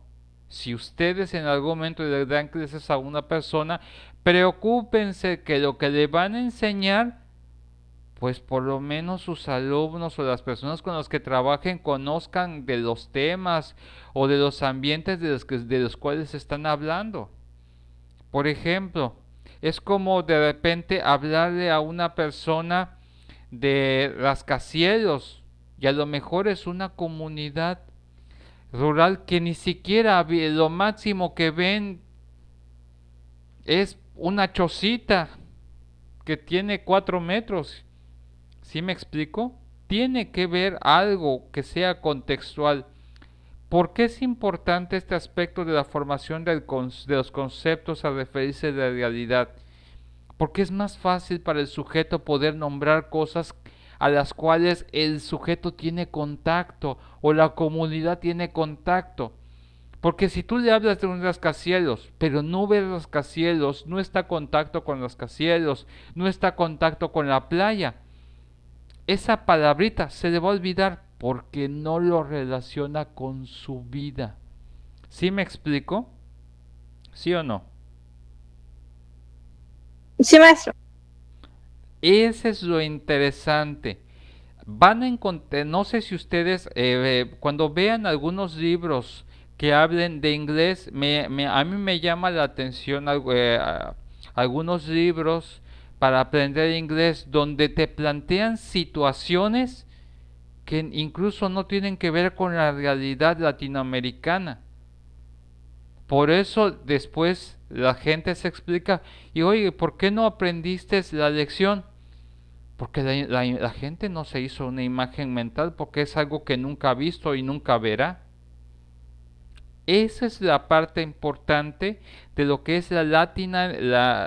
si ustedes en algún momento le dan clases a una persona, preocúpense que lo que le van a enseñar, pues por lo menos sus alumnos o las personas con las que trabajen conozcan de los temas o de los ambientes de los cuales están hablando. Por ejemplo, es como de repente hablarle a una persona de rascacielos y a lo mejor es una comunidad rural que ni siquiera lo máximo que ven es una chocita que tiene 4 metros. ¿Sí me explico? Tiene que ver algo que sea contextual. ¿Por qué es importante este aspecto de la formación de los conceptos a referirse de la realidad? Porque es más fácil para el sujeto poder nombrar cosas a las cuales el sujeto tiene contacto o la comunidad tiene contacto. Porque si tú le hablas de un rascacielos, pero no ves rascacielos, no está contacto con rascacielos, no está contacto con la playa, esa palabrita se le va a olvidar porque no lo relaciona con su vida. ¿Sí me explico? ¿Sí o no? Sí, maestro. Ese es lo interesante. Van a encontrar, no sé si ustedes cuando vean algunos libros que hablen de inglés, a mí me llama la atención algunos libros para aprender inglés donde te plantean situaciones que incluso no tienen que ver con la realidad latinoamericana. Por eso después la gente se explica, y oye, ¿por qué no aprendiste la lección? Porque la gente no se hizo una imagen mental porque es algo que nunca ha visto y nunca verá. Esa es la parte importante de lo que es la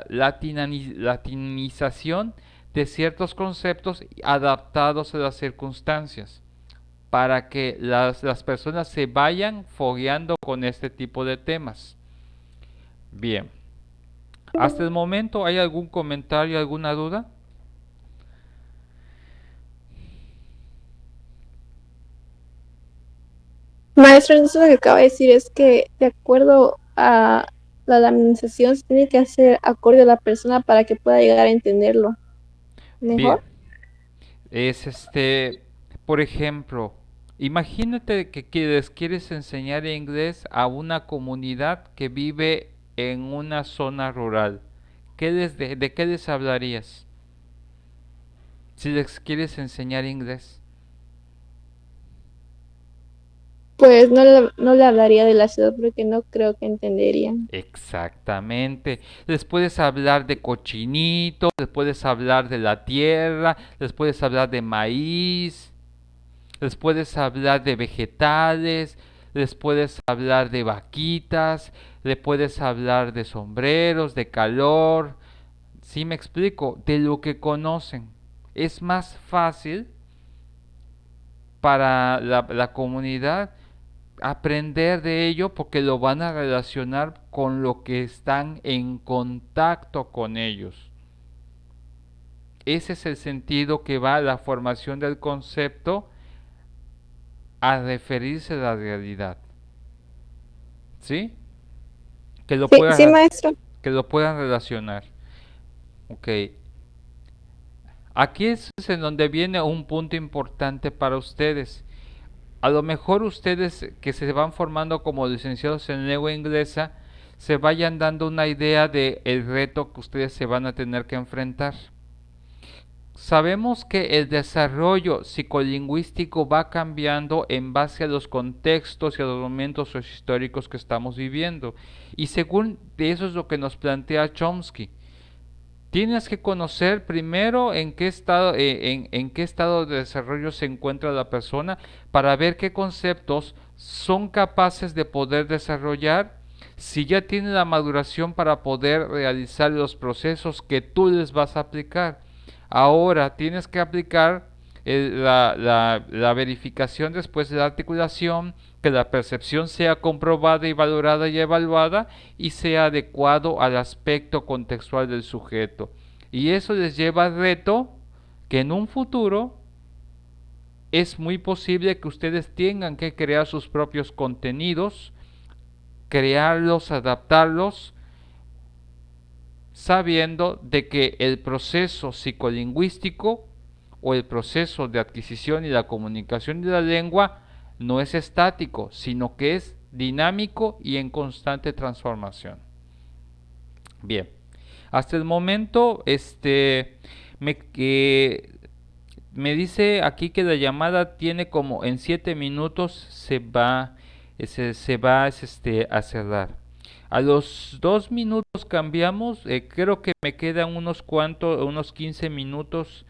latinización de ciertos conceptos adaptados a las circunstancias, para que las personas se vayan fogueando con este tipo de temas. Bien, hasta el momento, ¿hay algún comentario, alguna duda? Maestro, entonces lo que acaba de decir es que de acuerdo a la laminización se tiene que hacer acorde a la persona para que pueda llegar a entenderlo Bien, mejor. es por ejemplo, imagínate que quieres enseñar inglés a una comunidad que vive en una zona rural. ¿De qué les hablarías si les quieres enseñar inglés? Pues no le hablaría de la ciudad porque no creo que entenderían. Exactamente. Les puedes hablar de cochinito, les puedes hablar de la tierra, les puedes hablar de maíz, les puedes hablar de vegetales, les puedes hablar de vaquitas, le puedes hablar de sombreros, de calor. ¿Sí me explico? De lo que conocen. Es más fácil para la comunidad aprender de ello porque lo van a relacionar con lo que están en contacto con ellos. Ese es el sentido que va la formación del concepto a referirse a la realidad. ¿Sí? Que lo Sí, sí, puedan, maestro. que lo puedan relacionar. Ok. Aquí es en donde viene un punto importante para ustedes. A lo mejor ustedes que se van formando como licenciados en lengua inglesa se vayan dando una idea de el reto que ustedes se van a tener que enfrentar. Sabemos que el desarrollo psicolingüístico va cambiando en base a los contextos y a los momentos históricos que estamos viviendo. Y según de eso es lo que nos plantea Chomsky. Tienes que conocer primero en qué estado de desarrollo se encuentra la persona para ver qué conceptos son capaces de poder desarrollar, si ya tiene la maduración para poder realizar los procesos que tú les vas a aplicar. Ahora tienes que aplicar la verificación después de la articulación, que la percepción sea comprobada y valorada y evaluada y sea adecuado al aspecto contextual del sujeto. Y eso les lleva al reto que en un futuro es muy posible que ustedes tengan que crear sus propios contenidos, crearlos, adaptarlos, sabiendo de que el proceso psicolingüístico o el proceso de adquisición y la comunicación de la lengua no es estático, sino que es dinámico y en constante transformación. Bien, hasta el momento me dice aquí que la llamada tiene como en 7 minutos se va a cerrar. A los 2 minutos cambiamos, creo que me quedan unos 15 minutos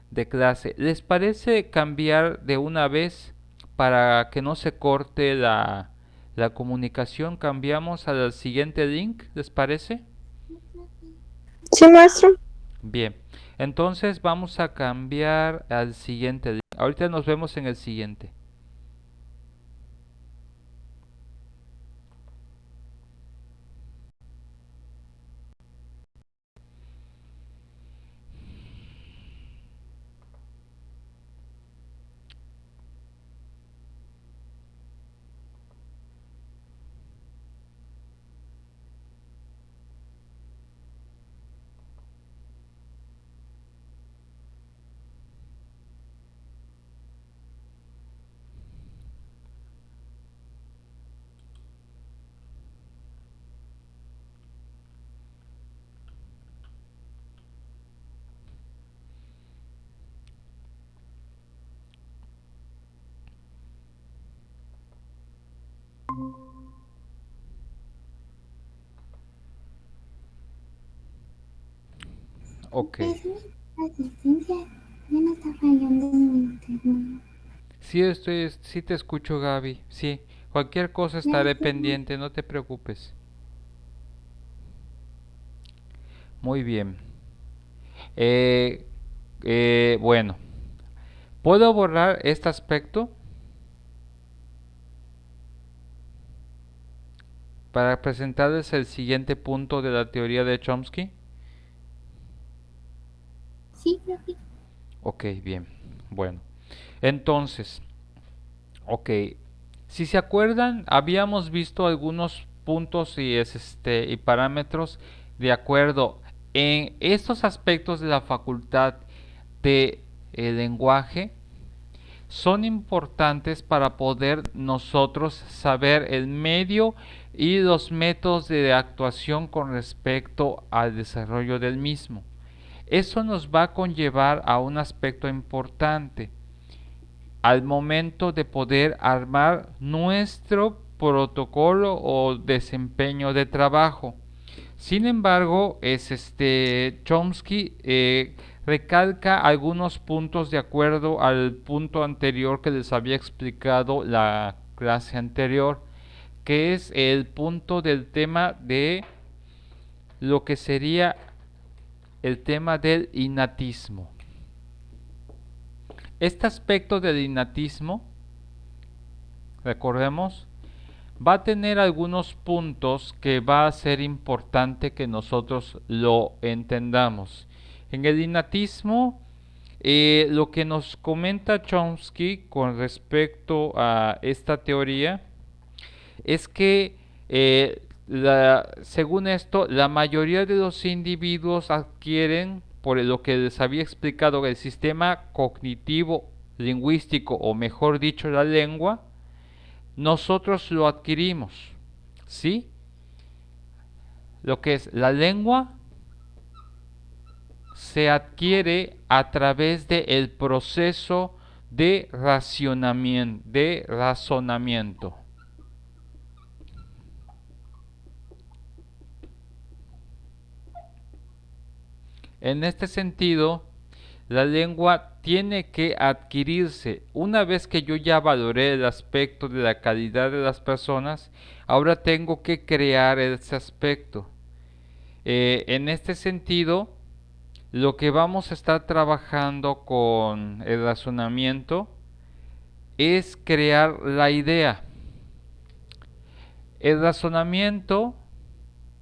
de clase. ¿Les parece cambiar de una vez para que no se corte la comunicación? Cambiamos al siguiente link, ¿les parece? Sí, maestro. Bien, entonces vamos a cambiar al siguiente link. Ahorita nos vemos en el siguiente. Ok. La asistencia ya no está fallando en internet. Sí te escucho, Gaby. Sí, cualquier cosa estaré pendiente, no te preocupes. Muy bien. Eh, bueno, ¿puedo borrar este aspecto para presentarles el siguiente punto de la teoría de Chomsky? Sí, profe. Ok, bien. Bueno, entonces, ok. Si se acuerdan, habíamos visto algunos puntos y parámetros de acuerdo en estos aspectos de la facultad de lenguaje son importantes para poder nosotros saber el medio y los métodos de actuación con respecto al desarrollo del mismo. Eso nos va a conllevar a un aspecto importante. al momento de poder armar nuestro protocolo o desempeño de trabajo. Sin embargo, Chomsky recalca algunos puntos de acuerdo al punto anterior que les había explicado la clase anterior, que es el punto del tema de lo que sería el tema del innatismo. Este aspecto del innatismo, recordemos, va a tener algunos puntos que va a ser importante que nosotros lo entendamos. En el innatismo, lo que nos comenta Chomsky con respecto a esta teoría es que, según esto, la mayoría de los individuos adquieren, por lo que les había explicado, el sistema cognitivo lingüístico, o mejor dicho, la lengua, nosotros lo adquirimos, ¿sí? Lo que es la lengua se adquiere a través del proceso de razonamiento. En este sentido, la lengua tiene que adquirirse. Una vez que yo ya valoré el aspecto de la calidad de las personas, ahora tengo que crear ese aspecto. En este sentido, lo que vamos a estar trabajando con el razonamiento es crear la idea. El razonamiento,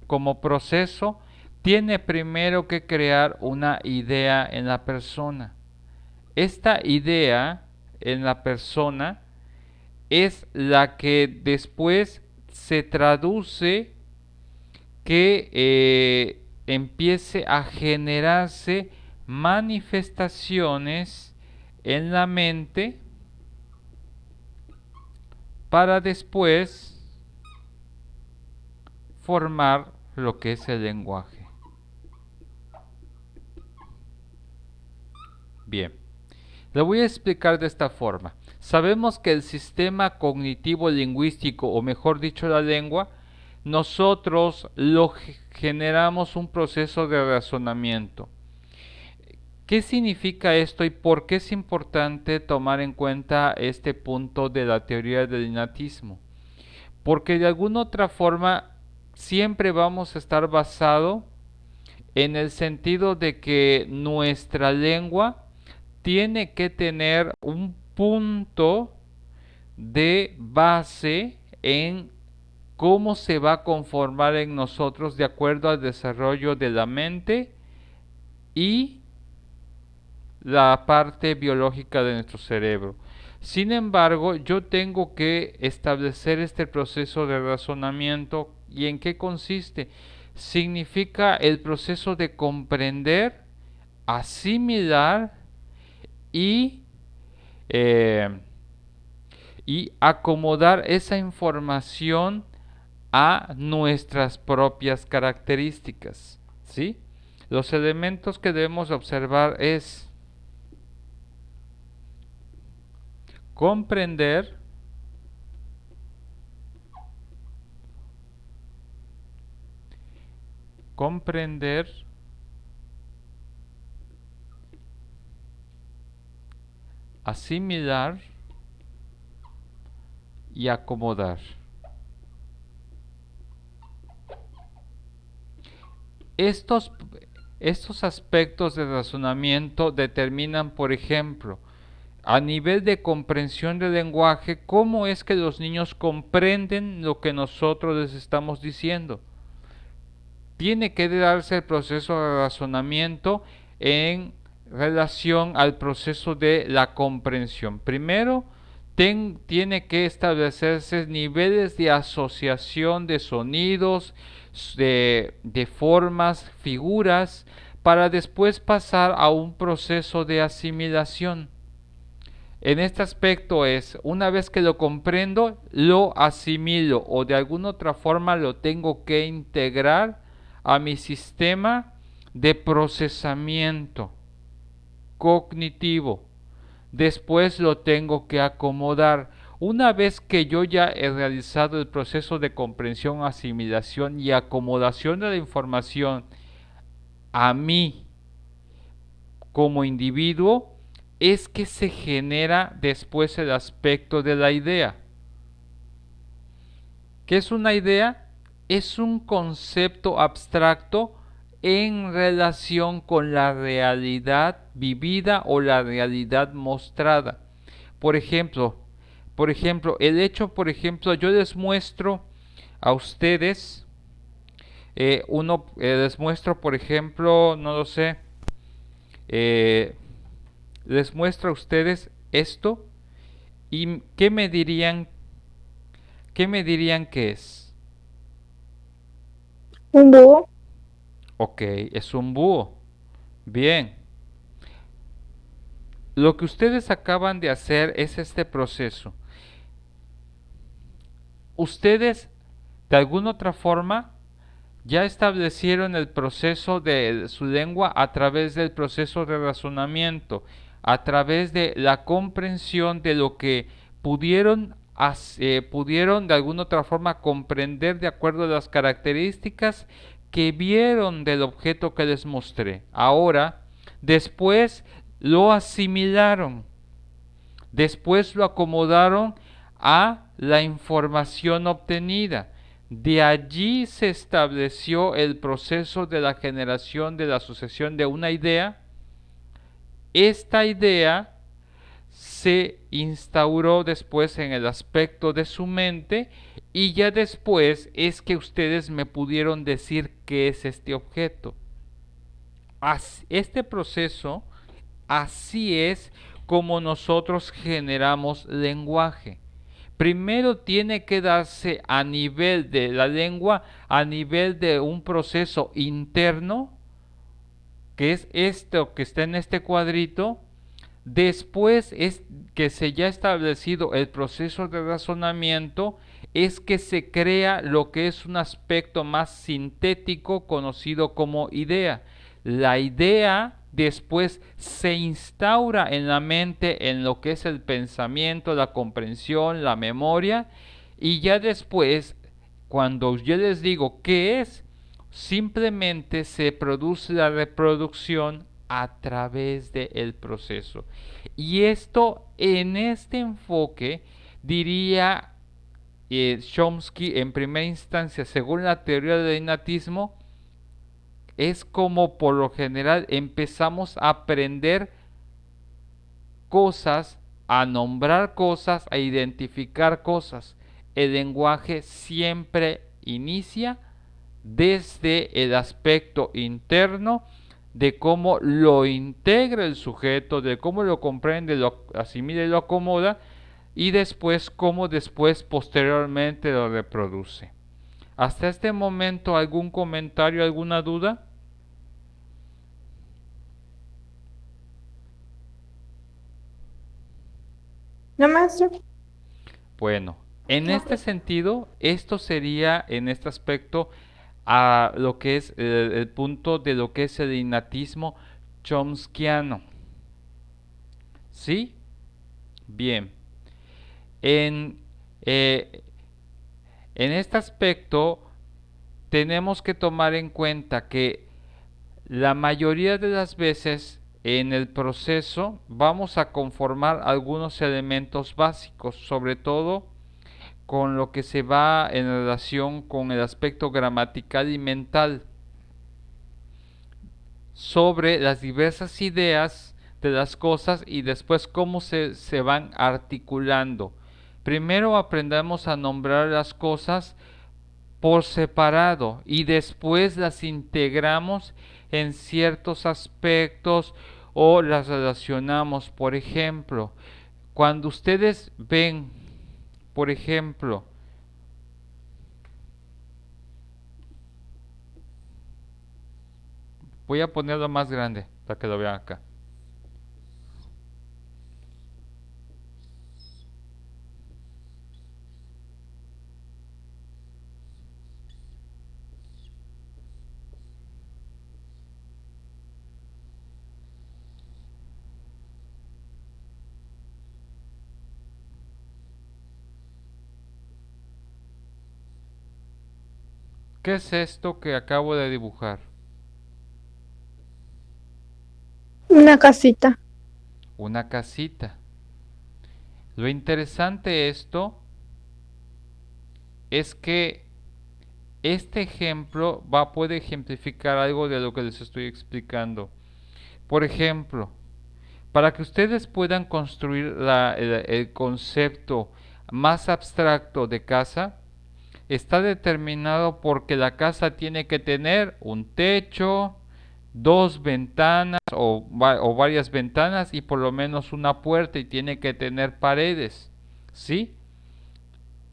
como proceso, tiene primero que crear una idea en la persona. Esta idea en la persona es la que después se traduce, que empiece a generarse manifestaciones en la mente para después formar lo que es el lenguaje. Bien, lo voy a explicar de esta forma. Sabemos que el sistema cognitivo lingüístico, o mejor dicho, la lengua, nosotros lo generamos un proceso de razonamiento. ¿Qué significa esto y por qué es importante tomar en cuenta este punto de la teoría del innatismo? Porque de alguna otra forma siempre vamos a estar basado en el sentido de que nuestra lengua tiene que tener un punto de base en cómo se va a conformar en nosotros de acuerdo al desarrollo de la mente y la parte biológica de nuestro cerebro. Sin embargo, yo tengo que establecer este proceso de razonamiento. ¿Y en qué consiste? Significa el proceso de comprender, asimilar y acomodar esa información a nuestras propias características, ¿sí? Los elementos que debemos observar es comprender, asimilar y acomodar. Estos aspectos de razonamiento determinan, por ejemplo, a nivel de comprensión del lenguaje, cómo es que los niños comprenden lo que nosotros les estamos diciendo. Tiene que darse el proceso de razonamiento en relación al proceso de la comprensión. Primero, tiene que establecerse niveles de asociación de sonidos, de formas, figuras, para después pasar a un proceso de asimilación. En este aspecto es, una vez que lo comprendo, lo asimilo o de alguna otra forma lo tengo que integrar a mi sistema de procesamiento cognitivo, después lo tengo que acomodar. Una vez que yo ya he realizado el proceso de comprensión, asimilación y acomodación de la información a mí como individuo, es que se genera después el aspecto de la idea. ¿Qué es una idea? Es un concepto abstracto en relación con la realidad vivida o la realidad mostrada. Por ejemplo, el hecho, por ejemplo, yo les muestro a ustedes, les muestro, por ejemplo, no lo sé, eh, les muestro a ustedes esto y qué me dirían que es? Un búho. Ok, es un búho. Bien. Lo que ustedes acaban de hacer es este proceso. Ustedes, de alguna otra forma, ya establecieron el proceso de su lengua a través del proceso de razonamiento, a través de la comprensión de lo que pudieron de alguna otra forma comprender de acuerdo a las características que vieron del objeto que les mostré. Ahora, después lo asimilaron, después lo acomodaron a la información obtenida. De allí se estableció el proceso de la generación de la sucesión de una idea. Esta idea se instauró después en el aspecto de su mente y ya después es que ustedes me pudieron decir qué es este objeto. Este proceso, así es como nosotros generamos lenguaje. Primero tiene que darse a nivel de la lengua, a nivel de un proceso interno, que es esto que está en este cuadrito. Después es que se ya ha establecido el proceso de razonamiento, es que se crea lo que es un aspecto más sintético conocido como idea. La idea después se instaura en la mente, en lo que es el pensamiento, la comprensión, la memoria, y ya después, cuando yo les digo qué es, simplemente se produce la reproducción a través del proceso. Y esto, en este enfoque, diría Chomsky en primera instancia, según la teoría del innatismo, es como por lo general empezamos a aprender cosas, a nombrar cosas, a identificar cosas. El lenguaje siempre inicia desde el aspecto interno de cómo lo integra el sujeto, de cómo lo comprende, lo asimila y lo acomoda, y después cómo después posteriormente lo reproduce. Hasta este momento, ¿algún comentario, alguna duda? ¿No, maestro? Bueno, en este sentido, esto sería en este aspecto a lo que es el punto de lo que es el innatismo chomskiano. ¿Sí? Bien. En, eh, en este aspecto tenemos que tomar en cuenta que la mayoría de las veces en el proceso vamos a conformar algunos elementos básicos, sobre todo con lo que se va en relación con el aspecto gramatical y mental, sobre las diversas ideas de las cosas y después cómo se van articulando. Primero aprendamos a nombrar las cosas por separado y después las integramos en ciertos aspectos o las relacionamos. Por ejemplo, cuando ustedes ven, por ejemplo, voy a ponerlo más grande para que lo vean acá. ¿Qué es esto que acabo de dibujar? Una casita. Una casita. Lo interesante de esto es que este ejemplo puede ejemplificar algo de lo que les estoy explicando. Por ejemplo, para que ustedes puedan construir el concepto más abstracto de casa, está determinado porque la casa tiene que tener un techo, dos ventanas o varias ventanas y por lo menos una puerta, y tiene que tener paredes, ¿sí?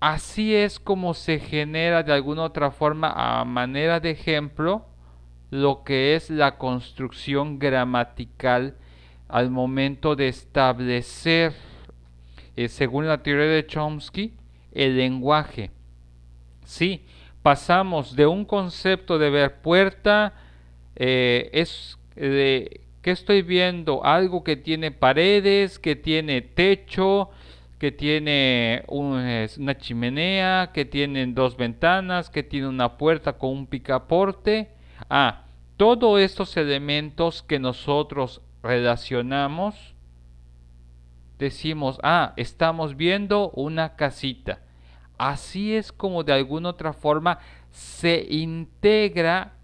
Así es como se genera de alguna otra forma, a manera de ejemplo, lo que es la construcción gramatical al momento de establecer, según la teoría de Chomsky, el lenguaje. Sí, pasamos de un concepto de ver puerta, ¿qué estoy viendo? Algo que tiene paredes, que tiene techo, que tiene una chimenea, que tiene dos ventanas, que tiene una puerta con un picaporte. Todos estos elementos que nosotros relacionamos, decimos, estamos viendo una casita. Así es como de alguna otra forma se integra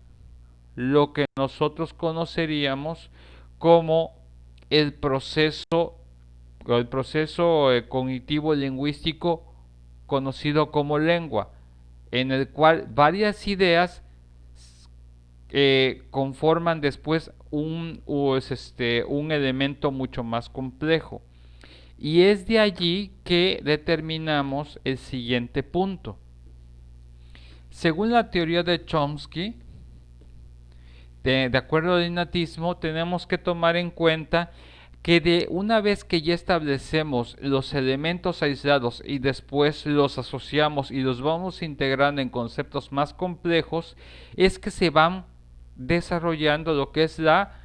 lo que nosotros conoceríamos como el proceso cognitivo lingüístico conocido como lengua, en el cual varias ideas conforman después un elemento mucho más complejo. Y es de allí que determinamos el siguiente punto. Según la teoría de Chomsky, de acuerdo al innatismo, tenemos que tomar en cuenta que una vez que ya establecemos los elementos aislados y después los asociamos y los vamos integrando en conceptos más complejos, es que se van desarrollando lo que es la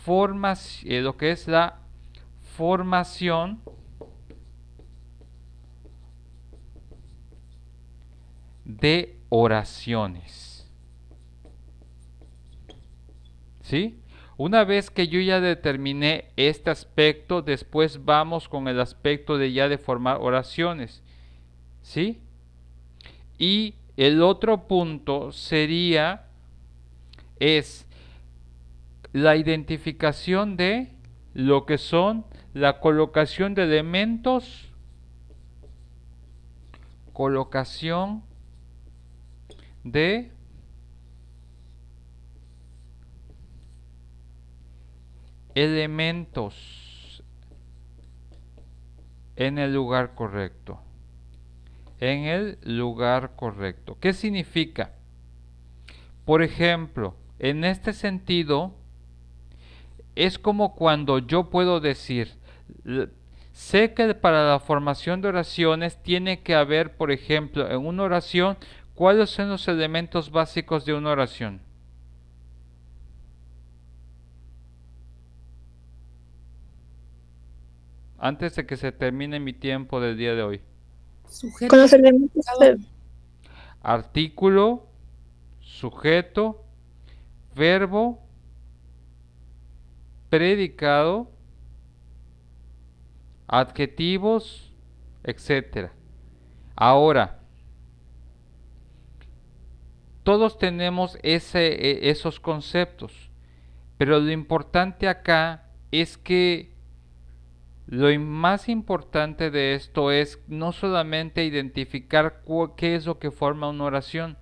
formación de oraciones. ¿Sí? Una vez que yo ya determiné este aspecto, después vamos con el aspecto de formar oraciones. ¿Sí? Y el otro punto es la identificación de lo que son la colocación de elementos, colocación de elementos en el lugar correcto. En el lugar correcto. ¿Qué significa? Por ejemplo, en este sentido, es como cuando yo puedo decir, sé que para la formación de oraciones tiene que haber, por ejemplo, en una oración, ¿cuáles son los elementos básicos de una oración? Antes de que se termine mi tiempo del día de hoy. Con los elementos Artículo, sujeto, verbo, predicado, adjetivos, etc. Ahora, todos tenemos esos conceptos, pero lo importante acá es que lo más importante de esto es no solamente identificar qué es lo que forma una oración,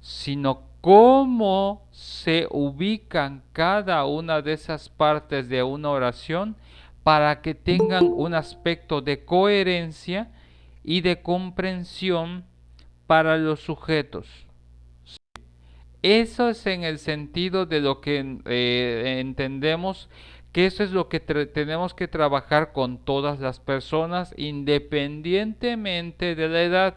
sino cómo se ubican cada una de esas partes de una oración para que tengan un aspecto de coherencia y de comprensión para los sujetos. Eso es en el sentido de lo que entendemos que eso es lo que tenemos que trabajar con todas las personas independientemente de la edad.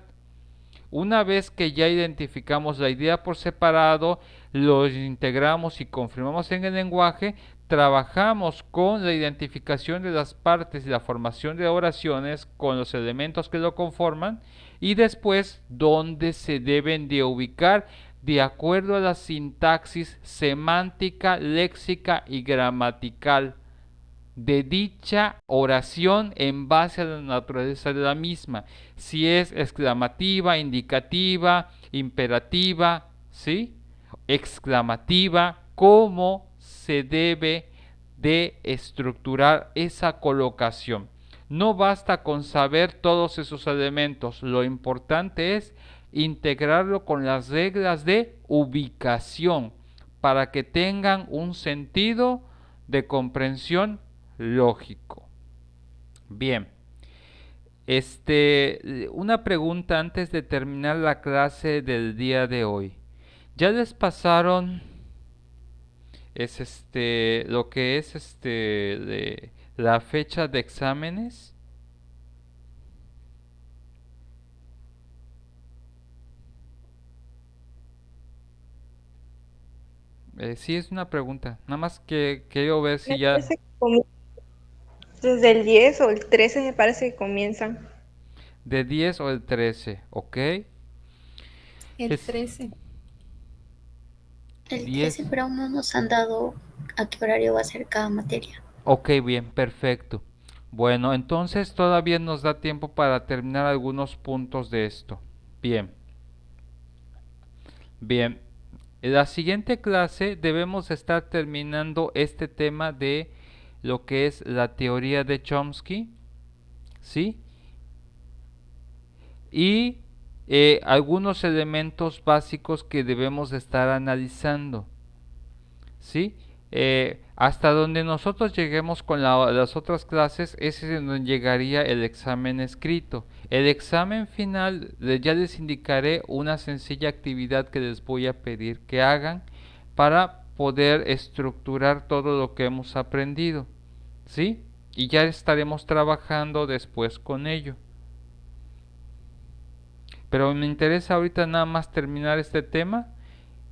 Una vez que ya identificamos la idea por separado, los integramos y confirmamos en el lenguaje, trabajamos con la identificación de las partes y la formación de oraciones con los elementos que lo conforman y después dónde se deben de ubicar de acuerdo a la sintaxis semántica, léxica y gramatical de dicha oración en base a la naturaleza de la misma, si es exclamativa, indicativa, imperativa, ¿sí? Exclamativa, cómo se debe de estructurar esa colocación. No basta con saber todos esos elementos, lo importante es integrarlo con las reglas de ubicación para que tengan un sentido de comprensión lógico. Bien, una pregunta antes de terminar la clase del día de hoy. ¿Ya les pasaron lo que es de la fecha de exámenes? Sí, es una pregunta. Nada más que quiero ver si ya... Desde el 10 o el 13 me parece que comienzan. De 10 o el 13, ¿ok? El 13. El 10. 13, pero aún no nos han dado a qué horario va a ser cada materia. Ok, bien, perfecto. Bueno, entonces todavía nos da tiempo para terminar algunos puntos de esto. Bien. Bien. En la siguiente clase debemos estar terminando este tema de lo que es la teoría de Chomsky, ¿sí? Y algunos elementos básicos que debemos estar analizando, ¿sí? Hasta donde nosotros lleguemos con las otras clases, ese es donde llegaría el examen escrito. El examen final, ya les indicaré una sencilla actividad que les voy a pedir que hagan para poder estructurar todo lo que hemos aprendido, ¿sí? Y ya estaremos trabajando después con ello. Pero me interesa ahorita nada más terminar este tema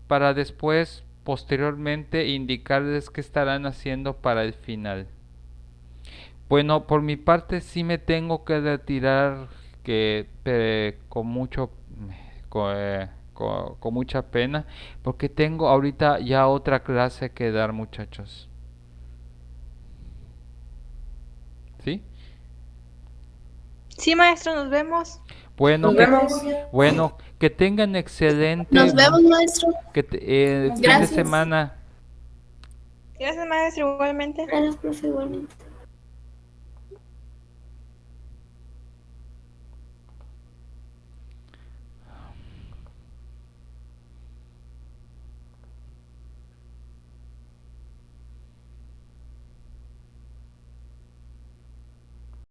para después, posteriormente, indicarles qué estarán haciendo para el final. Bueno, por mi parte sí me tengo que retirar con mucha pena, porque tengo ahorita ya otra clase que dar, muchachos. ¿Sí? Sí, maestro, nos vemos. Bueno, Nos vemos. bueno, que tengan excelente Nos vemos, maestro. fin de Gracias. semana. Gracias, maestro, igualmente. Gracias, profe, igualmente.